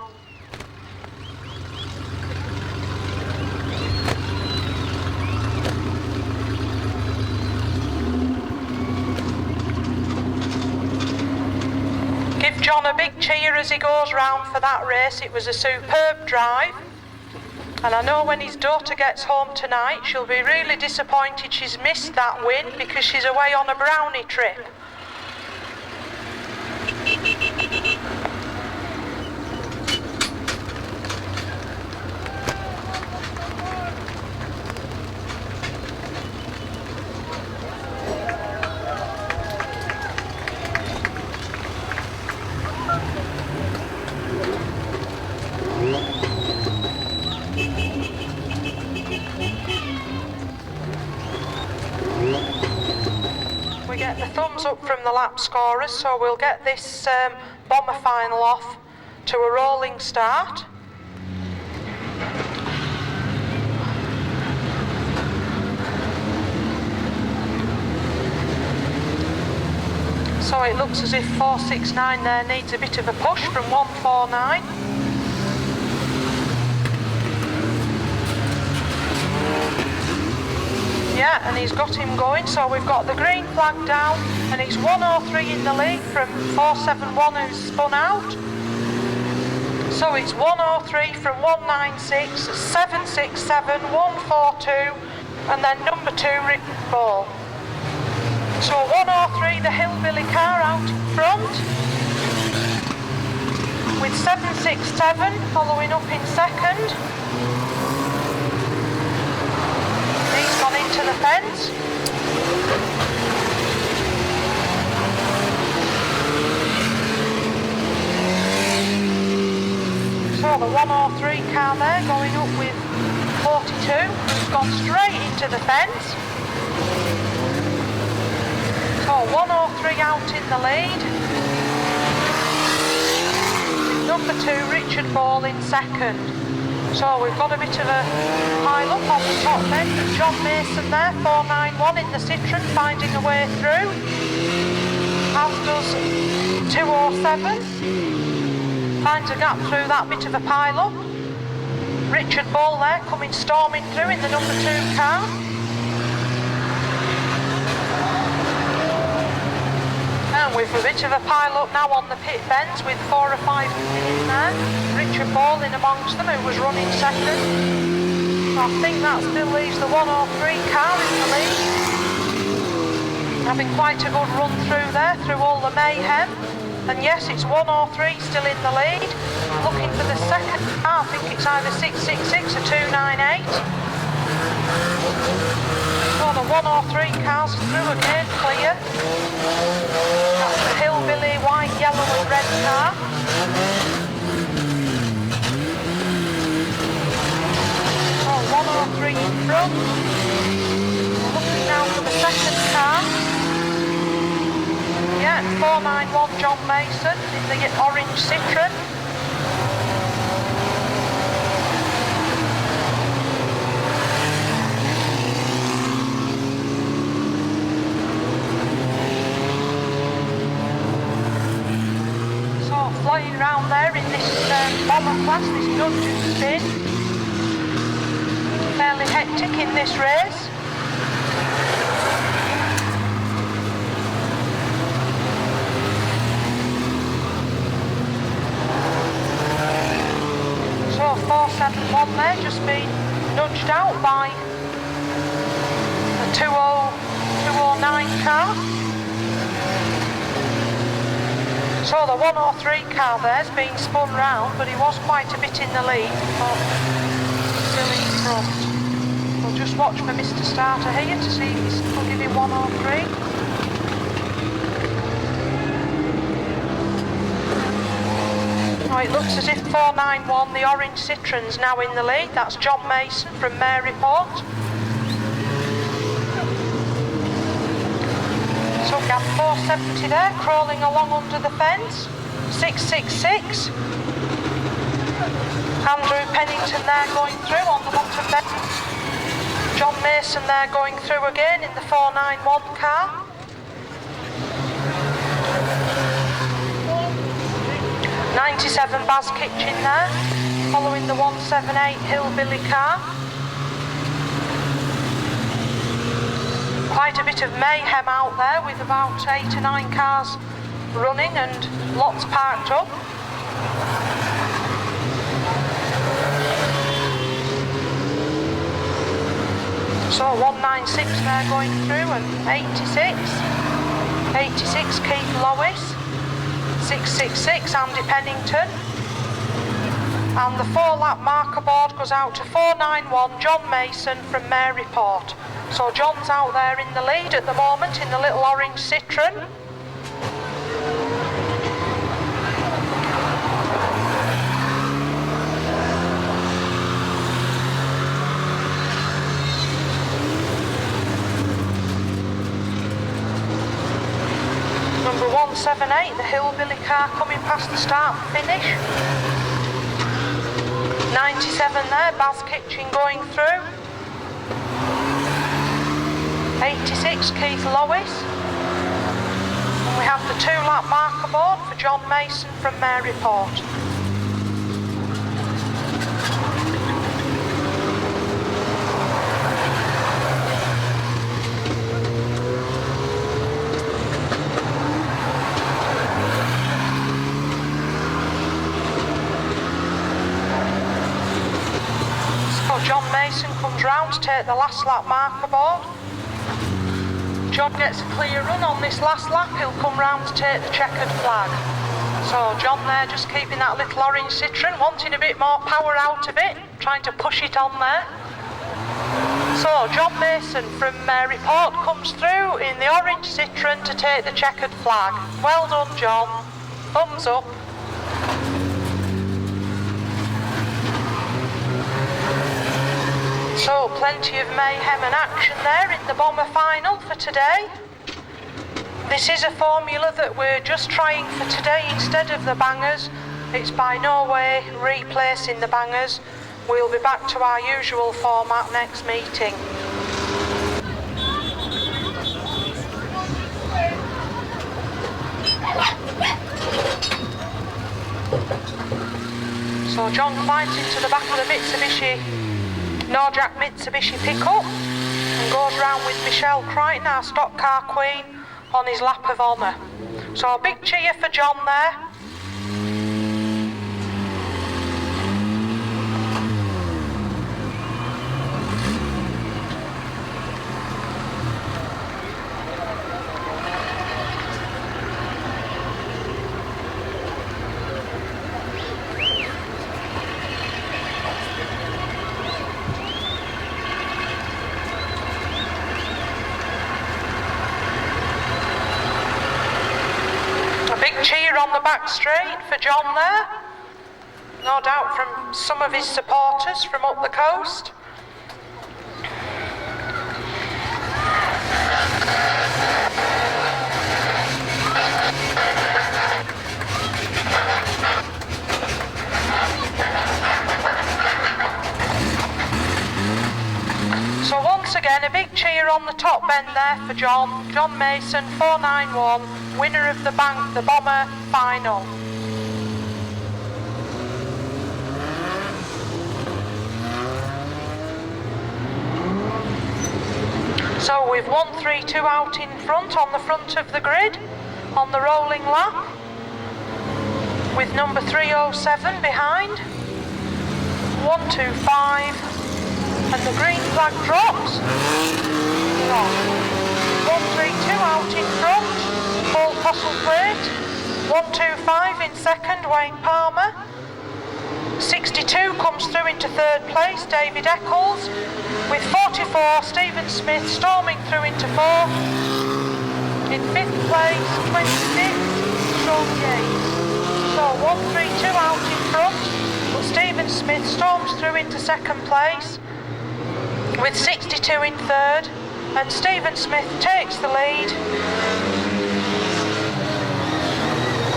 Give John a big cheer as he goes round for that race. It was a superb drive. And I know when his daughter gets home tonight, she'll be really disappointed she's missed that win because she's away on a brownie trip. We get the thumbs up from the lap scorers, so we'll get this bomber final off to a rolling start. So it looks as if 469 there needs a bit of a push from 149. Yeah, and he's got him going, so we've got the green flag down, and it's 103 in the lead from 471 who's spun out. So it's 103 from 196, 767, 142, and then number 2, Rick Ball. So 103, the hillbilly car out in front, with 767 following up in second. He's gone into the fence. So the 103 car there going up with 42, who's gone straight into the fence. So 103 out in the lead. Number 2, Richard Ball in second. So we've got a bit of a pile up on the top end. John Mason there, 491 in the Citroen, finding a way through. As does 207. Finds a gap through that bit of a pile up. Richard Ball there coming storming through in the number 2 car. And we've a bit of a pile up now on the pit bends with 4 or 5 in there. Richard Ball in amongst them, who was running second. I think that still leaves the 103 car in the lead. Having quite a good run through there, through all the mayhem. And yes, it's 103 still in the lead. Looking for the second car, I think it's either 666 or 298. So the 103 cars through again, clear. That's the hillbilly white, yellow and red car. So 103 in front. Looking now for the second car. Yeah, 491 John Mason in the orange Citroen. Flying around there in this bomber class, this nudge and spin. Fairly hectic in this race. So 471 there, just been nudged out by the 209 car. So the 103 car there's been spun round, but he was quite a bit in the lead, but still in front. We'll just watch for Mr. Starter here to see if he's still giving 103. Oh, it looks as if 491, the orange Citroen's now in the lead. That's John Mason from Maryport. So gap 470 there, crawling along under the fence. 666. Andrew Pennington there going through on the bottom fence. John Mason there going through again in the 491 car. '97 Baz Kitchen there, following the 178 Hillbilly car. Quite a bit of mayhem out there with about 8 or 9 cars running and lots parked up. So 196 there going through and 86. 86 Keith Lewis. 666 Andy Pennington. And the 4-lap marker board goes out to 491 John Mason from Maryport. So John's out there in the lead at the moment in the little orange Citroen. Number 178, the Hillbilly car coming past the start and finish. 97 there, Baz Kitchen going through. 86 Keith Lewis. And we have the 2-lap marker board for John Mason from Maryport. So John Mason comes round to take the last lap marker board. John gets a clear run on this last lap, he'll come round to take the checkered flag. So John there just keeping that little orange Citroen, wanting a bit more power out of it, trying to push it on there. So John Mason from Maryport comes through in the orange Citroen to take the checkered flag. Well done, John. Thumbs up. So plenty of mayhem and action there in the bomber final for today. This is a formula that we're just trying for today instead of the bangers. It's by no way replacing the bangers. We'll be back to our usual format next meeting. So John climbs into the back of the Norjack Mitsubishi pickup and goes round with Michelle Crichton, our stock car queen, on his lap of honour. So a big cheer for John there. Cheer on the back straight for John there. No doubt from some of his supporters from up the coast. So once again, a big cheer on the top bend there for John Mason, 491, winner of the Bomber final. So we've 132 out in front, on the front of the grid, on the rolling lap, with number 307 behind, 125. And the green flag drops. 132 out in front, Paul Postlethwaite. 125 in second, Wayne Palmer. 62 comes through into third place, David Eccles. With 44, Stephen Smith storming through into fourth. In fifth place, 26, Sean Yates. So 132 out in front, but Stephen Smith storms through into second place. With 62 in third, and Stephen Smith takes the lead.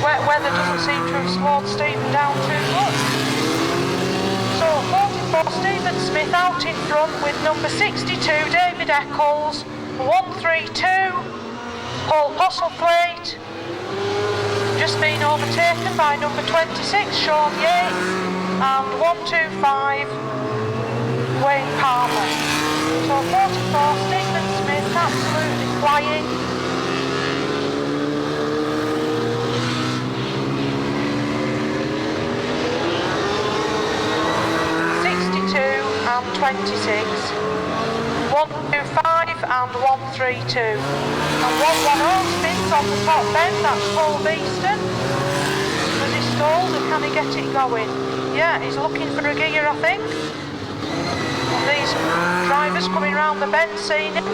Wet weather doesn't seem to have slowed Stephen down too much. So 44 Stephen Smith out in front with number 62 David Eccles, 132 Paul Postlethwaite, just been overtaken by number 26 Sean Yates, and 125 Wayne Palmer. So 44, Stephen Smith absolutely flying. And 26, 125 and 132, and 110 spins on the top bend. That's Paul Beeston. Has he stalled and can he get it going? Yeah, he's looking for a gear, I think. And these drivers coming round the bend, seeing him,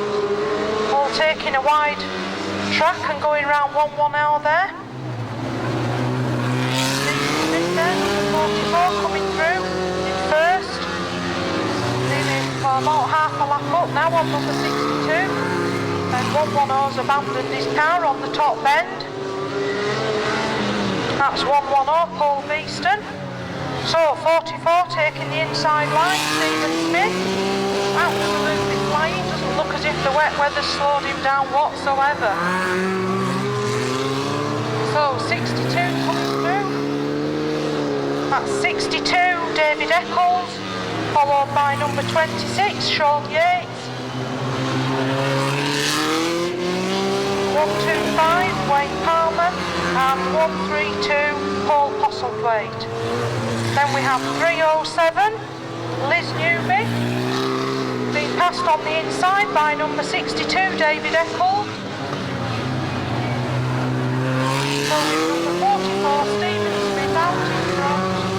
all taking a wide track and going round 110 there. Smith then, 44 coming through in first. For about half a lap up now on number 62, and 110's abandoned his car on the top bend. That's 110 Paul Beeston. So 44 taking the inside line, Stephen Smith, absolutely flying, doesn't look as if the wet weather slowed him down whatsoever. So 62 coming through, that's 62 David Eccles, followed by number 26, Sean Yates. 125, Wayne Palmer, and 132, Paul Postlethwaite. Then we have 307, Liz Newby, being passed on the inside by number 62, David Eccles. So with number 44, Stephen Smith out in front.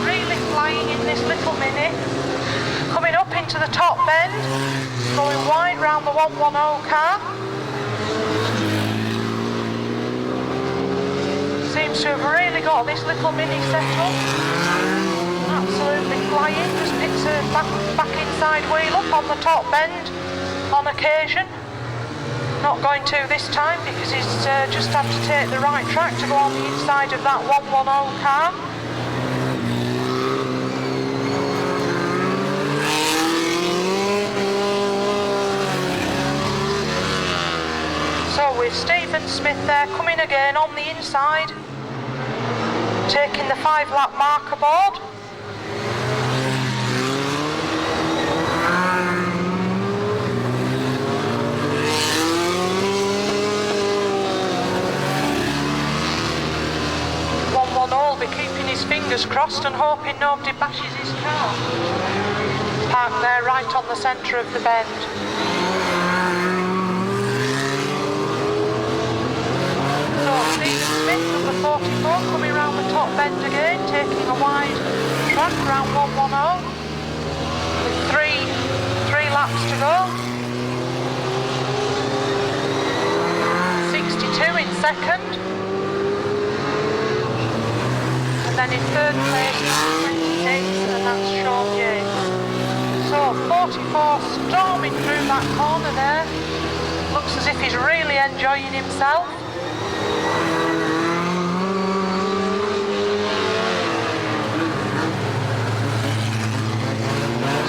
Really flying in this little Mini, coming up into the top bend, going wide round the 110 car. Seems to have really got this little Mini set up. Absolutely flying, just picks a back inside wheel up on the top bend on occasion. Not going to this time because he's just had to take the right track to go on the inside of that 110 car. Smith there, coming again on the inside, taking the 5-lap marker board. All be keeping his fingers crossed and hoping nobody bashes his car. Parked there right on the centre of the bend. So Stephen Smith, number 44, coming round the top bend again, taking a wide track around 110 with three laps to go. 62 in second. Then in third place, 26, and that's Sean Yates. So 44 storming through that corner there. Looks as if he's really enjoying himself.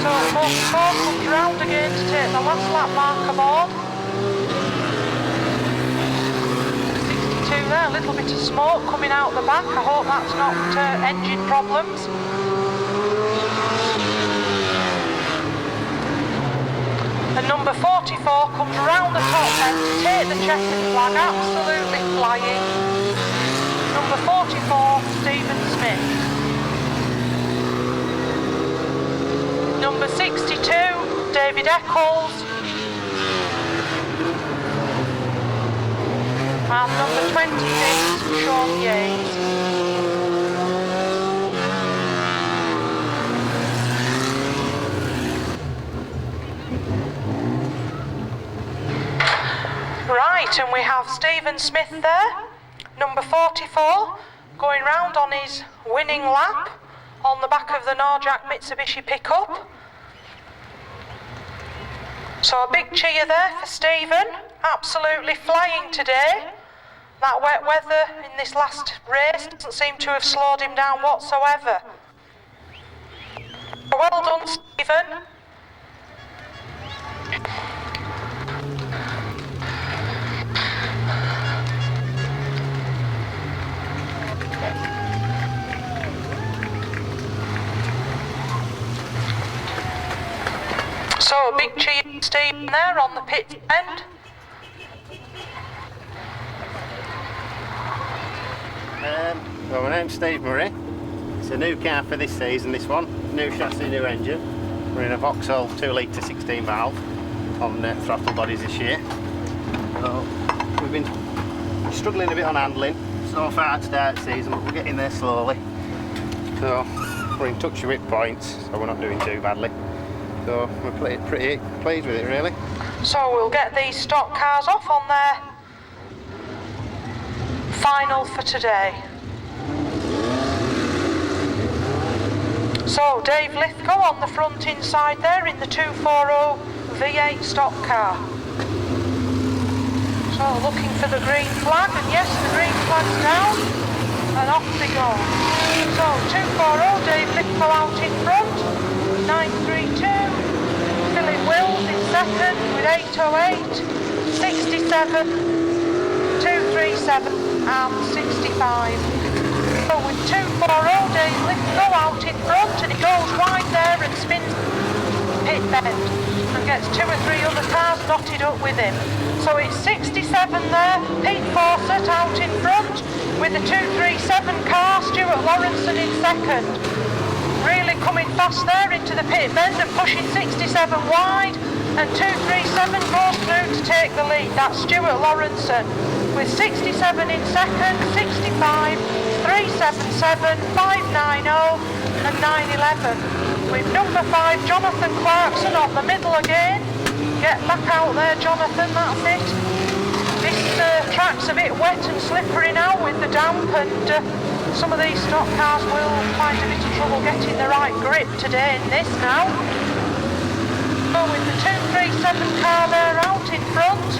So 44 comes round again to take the last lap marker board. There, a little bit of smoke coming out the back. I hope that's not engine problems. And number 44 comes round the top end to take the checkered flag, absolutely flying. Number 44, Stephen Smith. Number 62, David Eccles. And number 26, Sean Yates. Right, and we have Stephen Smith there, number 44, going round on his winning lap on the back of the Norjack Mitsubishi pickup. So a big cheer there for Stephen, absolutely flying today. That wet weather in this last race doesn't seem to have slowed him down whatsoever. Well done, Stephen. So a big cheer for Stephen there on the pit end. Well, my name's Steve Murray. It's a new car for this season, this one. New chassis, new engine. We're in a Vauxhall 2 litre 16 valve on throttle bodies this year. So we've been struggling a bit on handling so far at start season, but we're getting there slowly. So we're in touch with points, so we're not doing too badly. So we're pretty pleased with it, really. So we'll get these stock cars off on their final for today. So Dave Lithgow on the front inside there in the 240 V8 stock car. So looking for the green flag, and yes, the green flag's down, and off they go. So 240, Dave Lithgow out in front, 932, Philip Wills in second with 808, 67, 237 and 65. So with 240, Dave Lithgow out in front, and he goes wide there and spins pit bend and gets 2 or 3 other cars dotted up with him. So it's 67 there, Pete Fawcett out in front with the 237 car, Stuart Lawrenson in second. Really coming fast there into the pit bend and pushing 67 wide, and 237 goes through to take the lead. That's Stuart Lawrenson with 67 in second, 65, 377, 590 and 911. With number 5 Jonathan Clarkson on the middle again. Get back out there, Jonathan, that's it. This track's a bit wet and slippery now with the damp, and some of these stock cars will find a bit of trouble getting the right grip today in this now. So with the 237 car there out in front,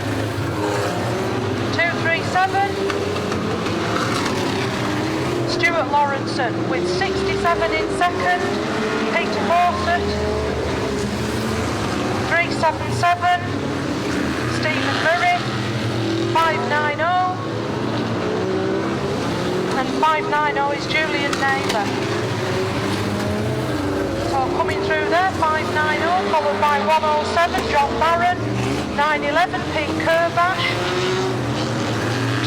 237. Stuart Lawrenson with 67 in second, Peter Fawcett, 377, Stephen Murray, 590, 590 is Julian Naylor. So coming through there, 590, followed by 107, John Barron, 911, Pete Kerbash,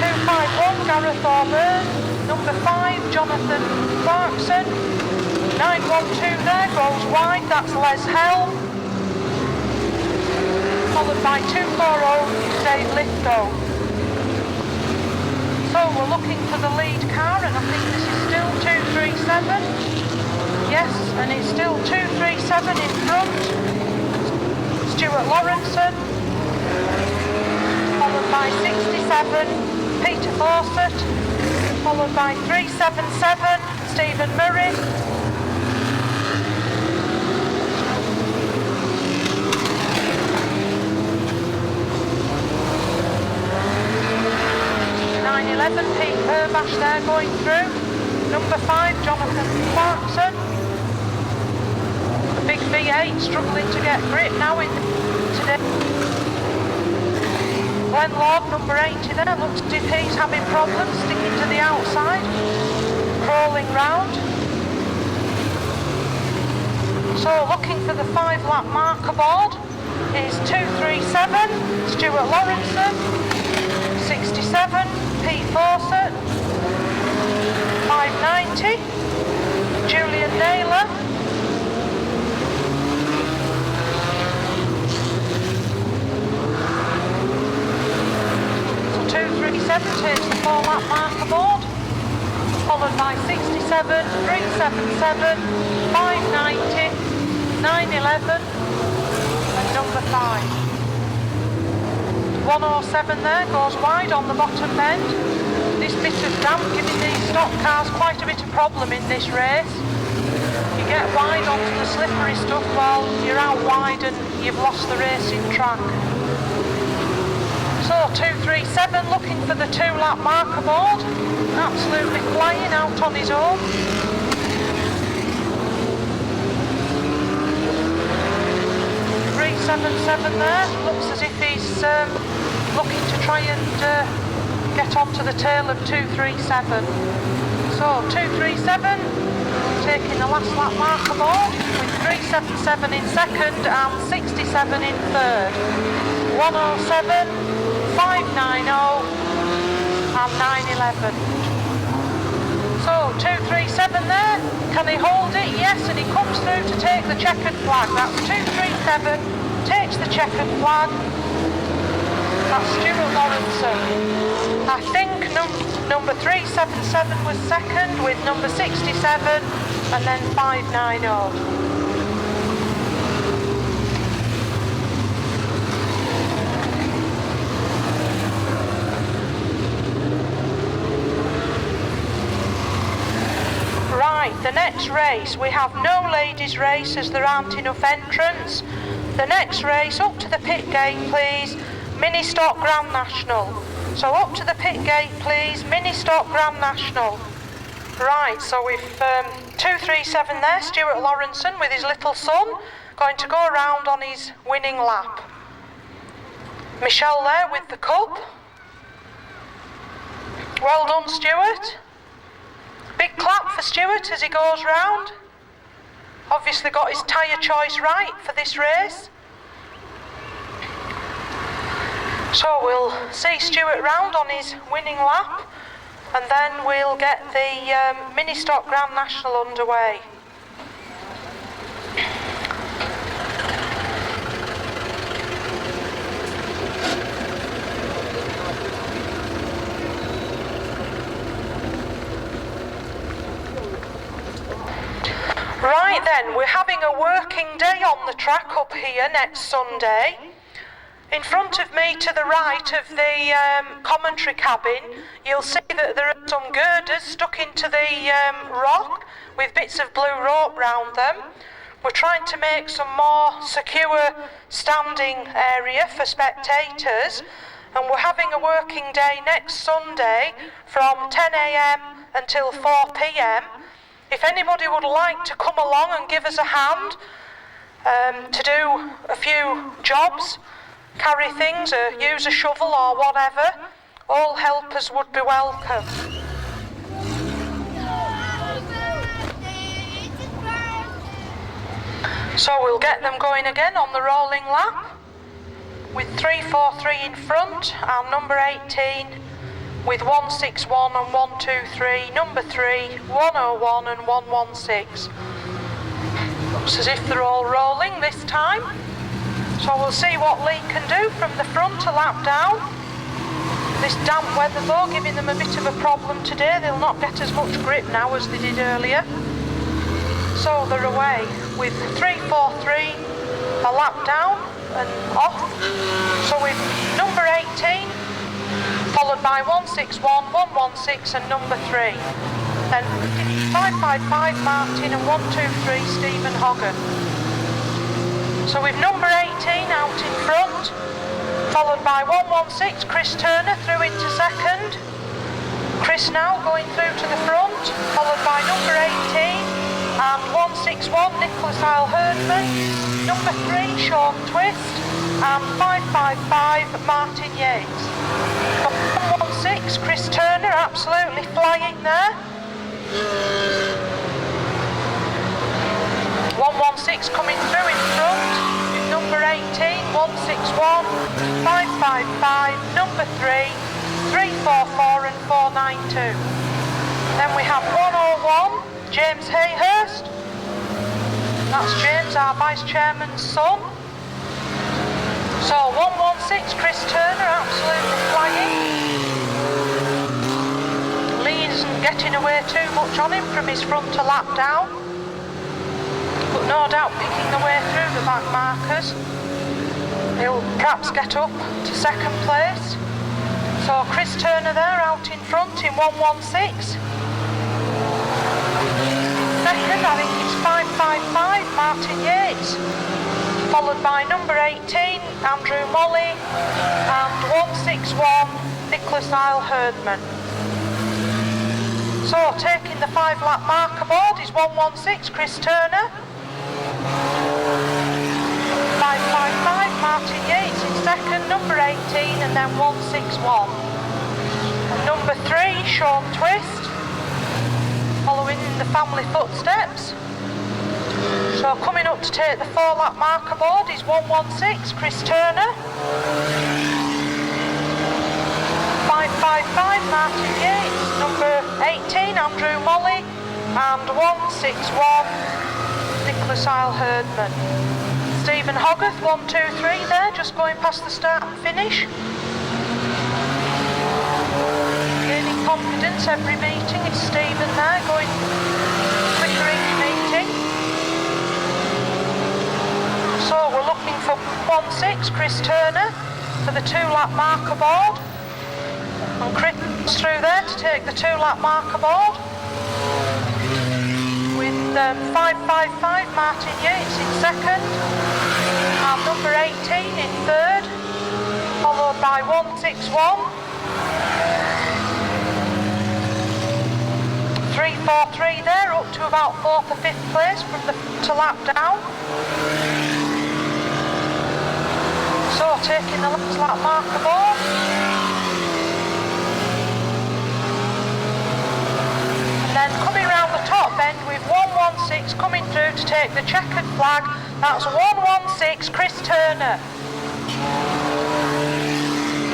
251, Gareth Auburn, number 5, Jonathan Clarkson, 912 there, goes wide, that's Les Hell, followed by 240, Dave Lithgow. So we're looking for the lead car, and I think this is still 237. Yes, and it's still 237 in front. Stuart Lawrenson, followed by 67, Peter Fawcett, followed by 377, Stephen Murray. Pete Herbash there going through. Number 5, Jonathan Clarkson. The big V8 struggling to get grip now in today. Glenn Lord, number 80 there, looks as if he's having problems sticking to the outside, crawling round. So looking for the 5-lap marker board is 237, Stuart Lawrenson, 67, Pete Fawcett, 590, Julian Naylor, so 237 takes the 4-lap marker board, followed by 67, 377, 590, 911 and number 5. 107 there, goes wide on the bottom bend. This bit of damp giving these stock cars quite a bit of problem in this race. You get wide onto the slippery stuff while you're out wide and you've lost the racing track. So 237 looking for the 2-lap marker board, absolutely flying out on his own. 377 there, looks as if he's looking to try and get onto the tail of 237. So 237 taking the last lap marker board with 377 in second and 67 in third. 107, 590 and 911. So 237 there, can he hold it? Yes, and he comes through to take the checkered flag. That's 237, takes the checkered flag. That's Stuart Lawrenson. I think number 377 was second with number 67 and then 590. Right, the next race, we have no ladies race as there aren't enough entrants. The next race, up to the pit gate please, Mini Stock Grand National. So up to the pit gate please, Mini Stock Grand National. Right, so we've 237 there, Stuart Lawrenson with his little son, going to go around on his winning lap. Michelle there with the cup. Well done, Stuart. Big clap for Stuart as he goes round. Obviously got his tyre choice right for this race. So we'll see Stuart round on his winning lap and then we'll get the Mini Stock Grand National underway. Right then, we're having a working day on the track up here next Sunday. In front of me to the right of the commentary cabin, you'll see that there are some girders stuck into the rock with bits of blue rope round them. We're trying to make some more secure standing area for spectators, and we're having a working day next Sunday from 10 a.m. until 4 p.m. If anybody would like to come along and give us a hand to do a few jobs, carry things, or use a shovel or whatever, all helpers would be welcome. So we'll get them going again on the rolling lap with 343 in front and number 18 with 161 and 123, number 3, 101 and 116. Looks as if they're all rolling this time. So we'll see what Lee can do from the front a lap down. This damp weather though giving them a bit of a problem today. They'll not get as much grip now as they did earlier. So they're away with 343, a lap down and off. So with number 18, followed by 161, 116 and number 3. Then 555 Martin and 123 Stephen Hogan. So with number 18 out in front, followed by 116 Chris Turner through into second. Chris now going through to the front, followed by number 18 and 161 Nicholas Isle Herdman, number 3 Sean Twist and 555 Martin Yates. 116 Chris Turner absolutely flying there. 116 coming through in front with number 18, 161, 555, number 3, 344 and 492. Then we have 101, James Hayhurst. That's James, our Vice Chairman's son. So 116 Chris Turner absolutely flying. Lee isn't getting away too much on him from his front to lap down, but no doubt picking the way through the back markers. He'll perhaps get up to second place. So Chris Turner there out in front in 116. Second, I think it's 555 Martin Yates, followed by number 18 Andrew Molly and 161 Nicholas Isle Herdman. So taking the 5-lap marker board is 116 Chris Turner, 555 Martin Yates in second, number 18 and then 161. And number 3 Sean Twist, following in the family footsteps. So coming up to take the 4-lap marker board is 116 Chris Turner, 555 Martin Yates, number 18 Andrew Molly and 161 Nicholas Isle Herdman. Stephen Hogarth 123 there, just going past the start and finish. Gaining confidence every meeting. It's Stephen there going quicker each meeting. So we're looking for 1-6 Chris Turner for the 2-lap marker board. And Chris through there to take the 2-lap marker board. With 555 Martin Yates in second. And number 18 in third. Followed by 161. 343 there, up to about 4th or 5th place from the to lap down. So taking the last lap marker board. And then coming round the top end with 116 coming through to take the checkered flag. That's 116 Chris Turner.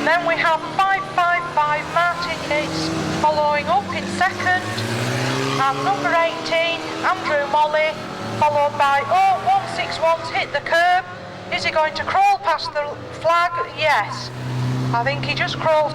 Then we have 555 Martin Yates following up in second. And number 18, Andrew Molly, followed by 161's hit the curb. Is he going to crawl past the flag? Yes. I think he just crawled.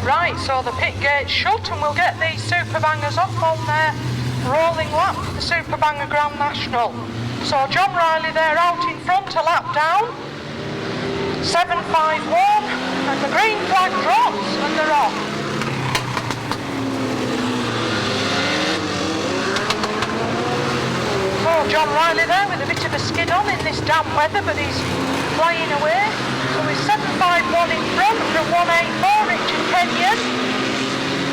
Right, so the pit gate's shut and we'll get these super bangers off on their rolling lap for the Super Banger Grand National. So John Riley there out in front, a lap down. 7.51, and the green flag drops and they're off. So John Riley there with a bit of a skid on in this damp weather, but he's flying away. So he's 7.51 in front from 184, Richard Kenyon.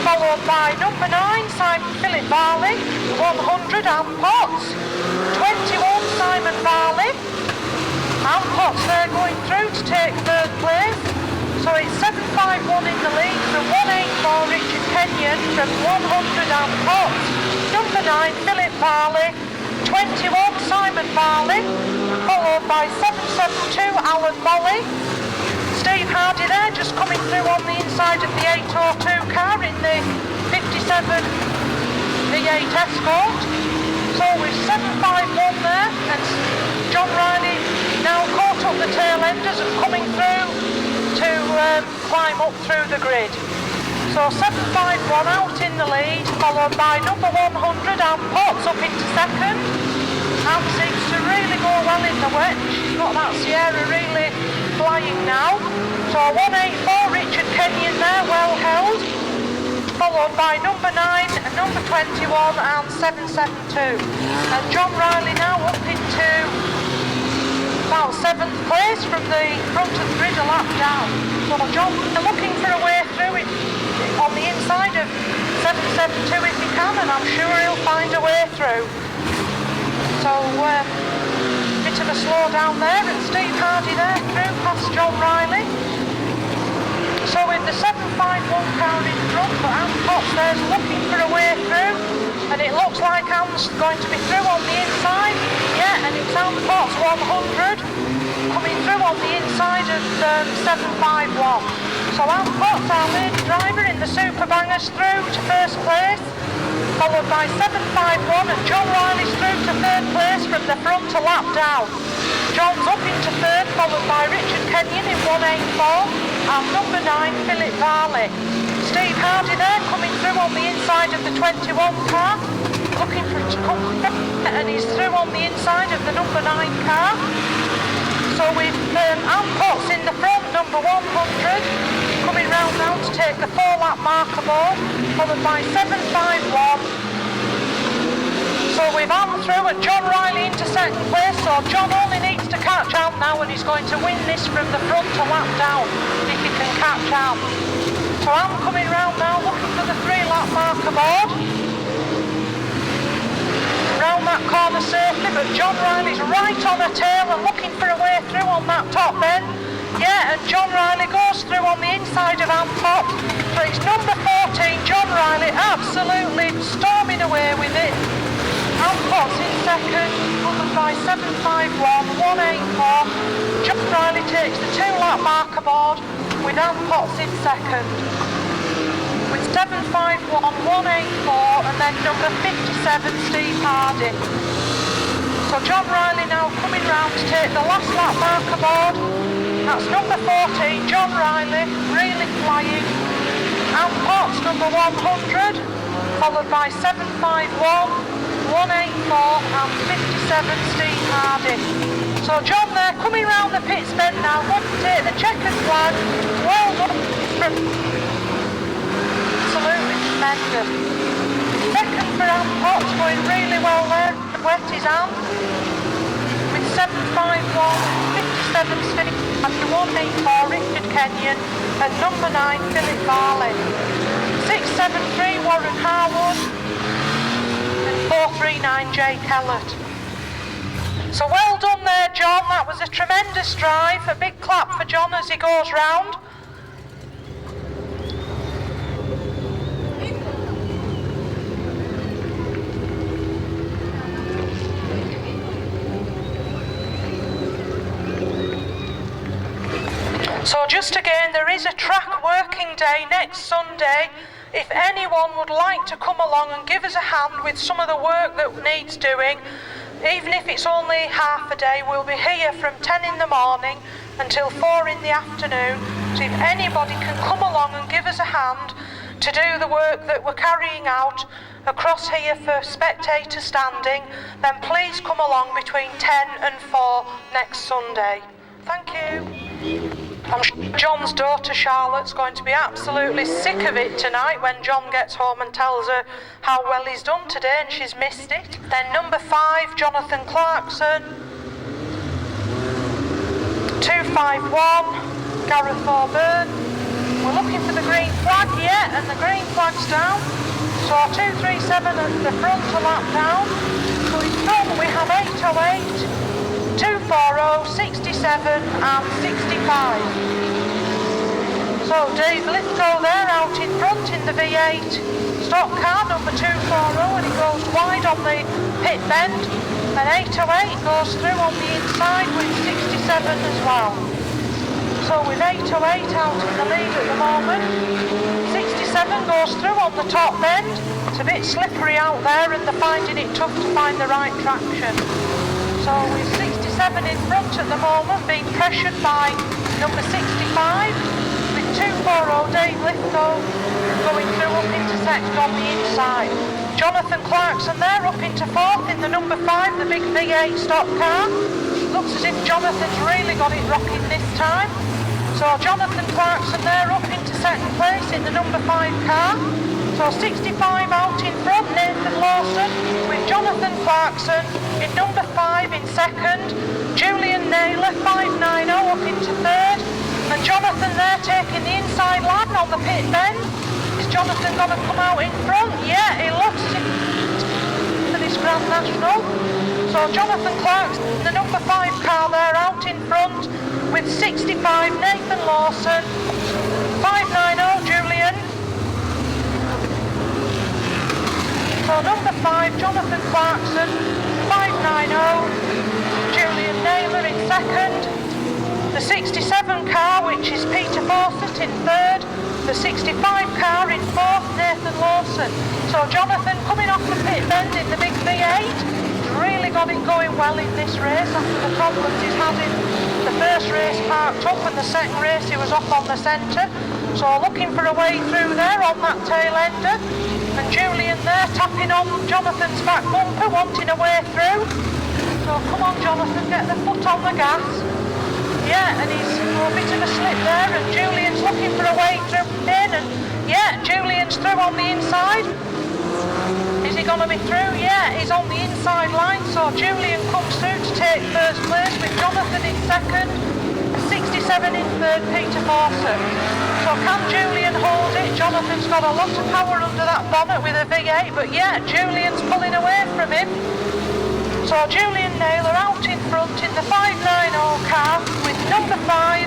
Followed by number 9, Simon Philip Varley, 100, Anne Potts. 21, Simon Varley. Anne Potts there going through to take third place. So it's 7.51 in the lead from 184, Richard Kenyon, from 100, Anne Potts. Number 9, Philip Varley. 21, Simon Varley. Followed by 7.72, Alan Molly. Steve Hardy there, just coming through on the inside of the 802 car in the 57 V8 Escort. So with 7.51 there, and John Riley now caught up the tail enders and coming through to climb up through the grid. So 7.51 out in the lead, followed by number 100, Anne Potts up into second. Anne seems to really go well in the wet. She's got that Sierra really flying now. So 184, Richard Kenyon there, well held. Followed by number 9, number 21 and 772. And John Riley now up into about 7th place from the front of the grid, a lap down. So John looking for a way through it on the inside of 772 if he can, and I'm sure he'll find a way through. So bit of a slow down there, and Steve Hardy there through past John Riley. So with the 7.51 car in front, but Anne Potts there's looking for a way through, and it looks like Anne's going to be through on the inside. Yeah, and it's Anne Potts 100 coming through on the inside of 7.51. So Anne Potts, our lead driver in the Super Bangers, through to first place, followed by 7.51, and John Riley's through to third place from the front to lap down. John's up into third, followed by Richard Kenyon in 184, and number 9, Philip Varley. Steve Hardy there coming through on the inside of the 21 car, looking for to come, and he's through on the inside of the number 9 car. So with Anne Potts in the front, number 100, coming round now to take the 4-lap marker board, followed by 7.51. So we've Anne through and John Riley into second place, so John only needs to catch Anne now, and he's going to win this from the front to lap down if he can catch Anne. So Anne coming round now looking for the 3-lap marker board. Round that corner safely, but John Riley's right on her tail and looking for a way through on that top bend. Yeah, and John Riley goes through on the inside of Anne Potts. So it's number 14, John Riley, absolutely storming away with it. Anne Potts in second, followed by 7.51, 184. John Riley takes the 2-lap marker board with Anne Potts in second. With 7.51, 184, and then number 57, Steve Hardy. So John Riley now coming round to take the last lap marker board. That's number 14, John Riley, really flying. Anne Potts, number 100, followed by 7.51. 184 and 57, Steve Hardy. So John there coming round the pits bend now, going to take the checkered flag. Well done. Absolutely tremendous. Second for Anne Potts, going really well there. Wet his Anne. With 7.51, 57 Steve Hardy, 184 Richard Kenyon, and number 9 Philip Varley. 673 Warren Harwood. 439 Jay Kellett. So well done there, John. That was a tremendous drive. A big clap for John as he goes round. So just again, there is a track working day next Sunday. If anyone would like to come along and give us a hand with some of the work that needs doing, even if it's only half a day, we'll be here from 10 in the morning until 4 in the afternoon. So if anybody can come along and give us a hand to do the work that we're carrying out, across here for spectator standing, then please come along between 10 and 4 next Sunday. Thank you. I'm sure John's daughter Charlotte's going to be absolutely sick of it tonight when John gets home and tells her how well he's done today and she's missed it. Then number 5, Jonathan Clarkson. 251, Gareth Auburn. We're looking for the green flag, yeah, and the green flag's down. So 237 at the front, a lap down. So in front we have 808. 240, 67 and 65. So Dave Lithgow there out in front in the V8 stock car number 240, and he goes wide on the pit bend, and 808 goes through on the inside with 67 as well. So with 808 out in the lead at the moment, 67 goes through on the top bend. It's a bit slippery out there and they're finding it tough to find the right traction. So with 67 in front at the moment, being pressured by number 65, with 240 Dave Lithgow going through up into second on the inside. Jonathan Clarkson there up into 4th in the number 5, the big V8 stock car. Looks as if Jonathan's really got it rocking this time. So Jonathan Clarkson there up into 2nd place in the number 5 car. So 65 out in front, Nathan Lawson, with Jonathan Clarkson in number 5 in 2nd, Julian Naylor 590 up into 3rd, and Jonathan there taking the inside line on the pit bend. Is Jonathan going to come out in front? Yeah, he looks for this Grand National. So Jonathan Clarkson, the number 5 car there out in front, with 65 Nathan Lawson, 590 Julian. So number 5, Jonathan Clarkson, 590, Julian Naylor in 2nd, the 67 car, which is Peter Fawcett in 3rd, the 65 car in 4th, Nathan Lawson. So Jonathan coming off the pit bend in the big V8, really got it going well in this race after the problems he's had in the first race parked up and the second race he was off on the centre. So looking for a way through there on that tail ender. And Julian there tapping on Jonathan's back bumper, wanting a way through. So come on Jonathan, get the foot on the gas. Yeah, and he's a bit of a slip there, and Julian's looking for a way through in, and yeah, Julian's through on the inside. Is he going to be through? Yeah, he's on the inside line, so Julian comes through to take 1st place with Jonathan in 2nd, 67 in 3rd, Peter Fawcett. So can Julian hold it? Jonathan's got a lot of power under that bonnet with a V8, but yeah, Julian's pulling away from him. So Julian Naylor out in front in the 590 car with number 5,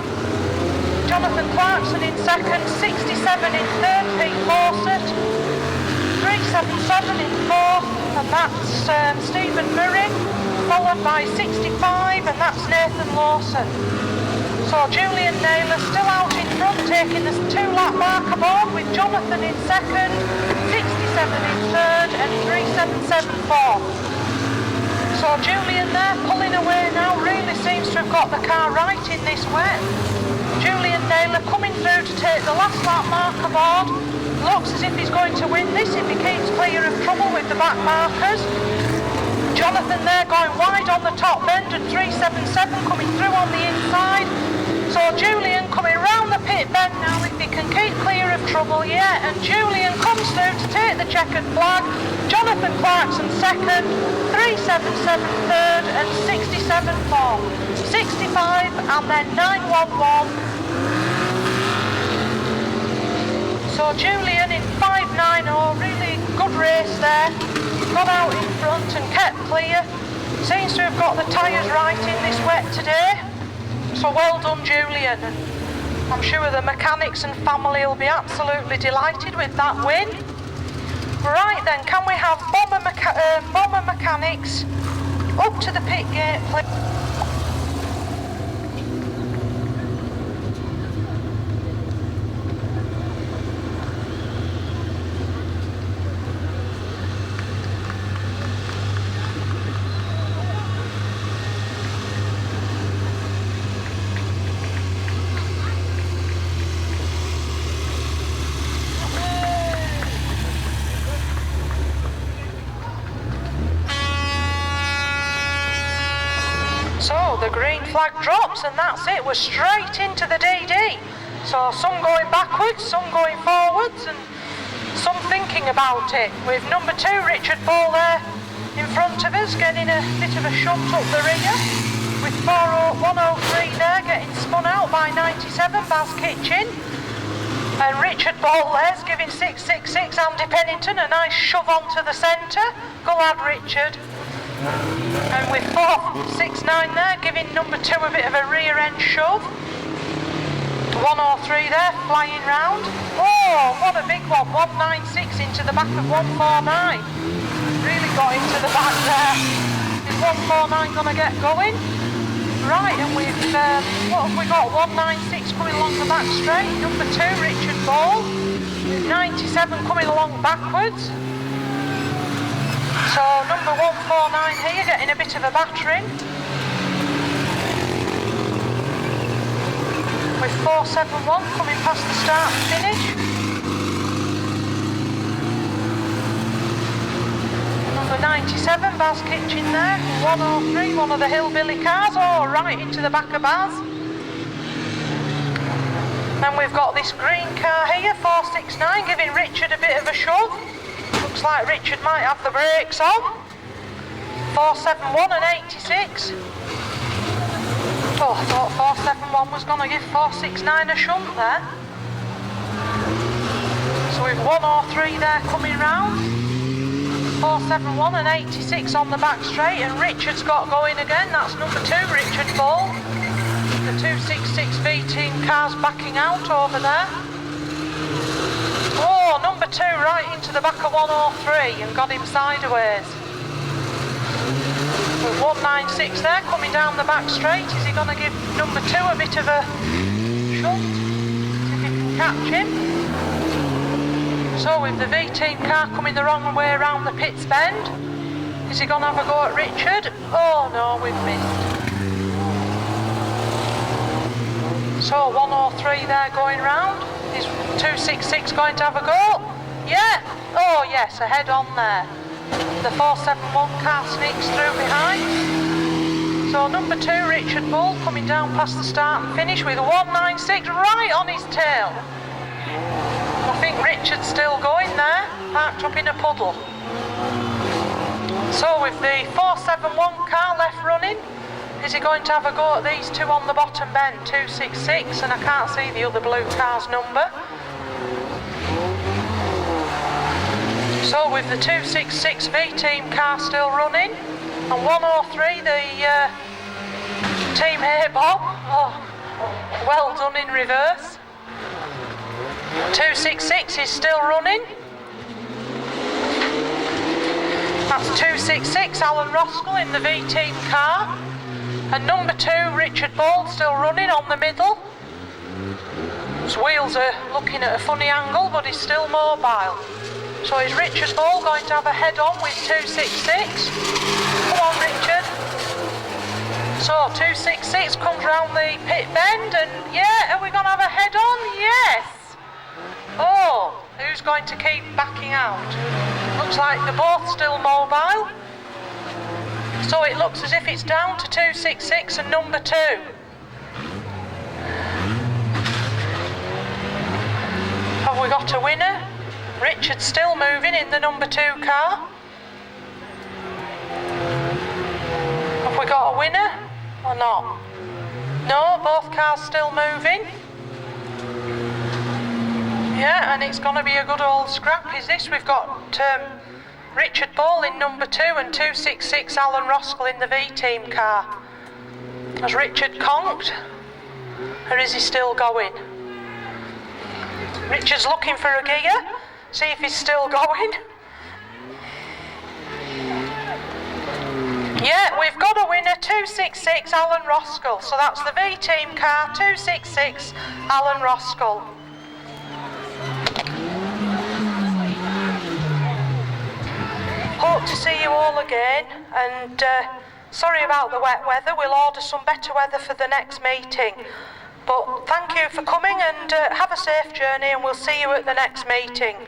Jonathan Clarkson in 2nd, 67 in 3rd, Pete Fawcett, 377 in 4th, and that's Stephen Murray, followed by 65, and that's Nathan Lawson. So Julian Naylor still out in front, taking the 2-lap marker board with Jonathan in 2nd, 67 in 3rd and 377 4th. So Julian there pulling away now, really seems to have got the car right in this wet. Julian Naylor coming through to take the last lap marker board. Looks as if he's going to win this if he keeps clear of trouble with the back markers. Jonathan there going wide on the top bend and 377 coming through on the inside. So Julian coming round the pit bend now if he can keep clear of trouble, yeah, and Julian comes through to take the checkered flag. Jonathan Clarkson 2nd, 377 3rd and 67 4th. 65 and then 911. So Julian in 590, really good race there. Got out in front and kept clear. Seems to have got the tyres right in this wet today. So well done Julian. I'm sure the mechanics and family will be absolutely delighted with that win. Right then, can we have Bomber Mechanics up to the pit gate please? the green flag drops, and that's it. We're straight into the DD. So some going backwards, some going forwards, and some thinking about it. With number 2, Richard Ball there in front of us, getting a bit of a shunt up the rear. With 103 there, getting spun out by 97, Baz Kitchen. And Richard Ball there's giving 666, Andy Pennington a nice shove onto the centre. Go lad, Richard. And with 469 there, giving number 2 a bit of a rear end shove. 103 there, flying round. Oh, what a big one, 196 into the back of 149. Really got into the back there. Is 149 going to get going? Right, and we've, what have we got? 196 coming along the back straight. Number 2, Richard Ball. 97 coming along backwards. So number 149 here getting a bit of a battering. With 471 coming past the start and finish. Number 97, Baz Kitchen there. 103, one of the hillbilly cars. Oh, right into the back of Baz. And we've got this green car here, 469, giving Richard a bit of a shove. Looks like Richard might have the brakes on. 471 and 86. Oh, I thought 471 was going to give 469 a shunt there. So we've 103 there coming round. 471 and 86 on the back straight, and Richard's got going again. That's number 2, Richard Ball. The 266 V-Team car's backing out over there. Oh, number 2 right into the back of 103 and got him sideways. With 196 there coming down the back straight. Is he going to give number 2 a bit of a shunt? See if he can catch him. So with the V-Team car coming the wrong way around the pits bend, is he going to have a go at Richard? Oh no, we've missed. So 103 there going round. Is 266 going to have a go? Yeah! Oh yes, a head on there. The 471 car sneaks through behind. So number 2, Richard Bull, coming down past the start and finish with 196 right on his tail. I think Richard's still going there, parked up in a puddle. So with the 471 car left running, is he going to have a go at these 2 on the bottom bend, 266, and I can't see the other blue car's number. So with the 266 V-Team car still running, and 103 the Team Hey Bob, oh, well done in reverse. 266 is still running. That's 266 Alan Roskell in the V-Team car. And number 2 Richard Ball still running on the middle. His wheels are looking at a funny angle, but he's still mobile. So is Richard Ball going to have a head on with 266? Come on, Richard. So 266 comes round the pit bend, and yeah, are we going to have a head on? Yes. Oh, who's going to keep backing out? Looks like they're both still mobile. So it looks as if it's down to 266 and number 2. Have we got a winner? Richard's still moving in the number 2 car. Have we got a winner or not? No, both cars still moving. Yeah, and it's going to be a good old scrap. Is this? We've got Richard Ball in number 2 and 266 Alan Roskell in the V-Team car. Has Richard conked? Or is he still going? Richard's looking for a gear. See if he's still going. Yeah, we've got a winner, 266 Alan Roskell. So that's the V-Team car, 266 Alan Roskell. Hope to see you all again, and sorry about the wet weather. We'll order some better weather for the next meeting. But thank you for coming, and have a safe journey, and we'll see you at the next meeting.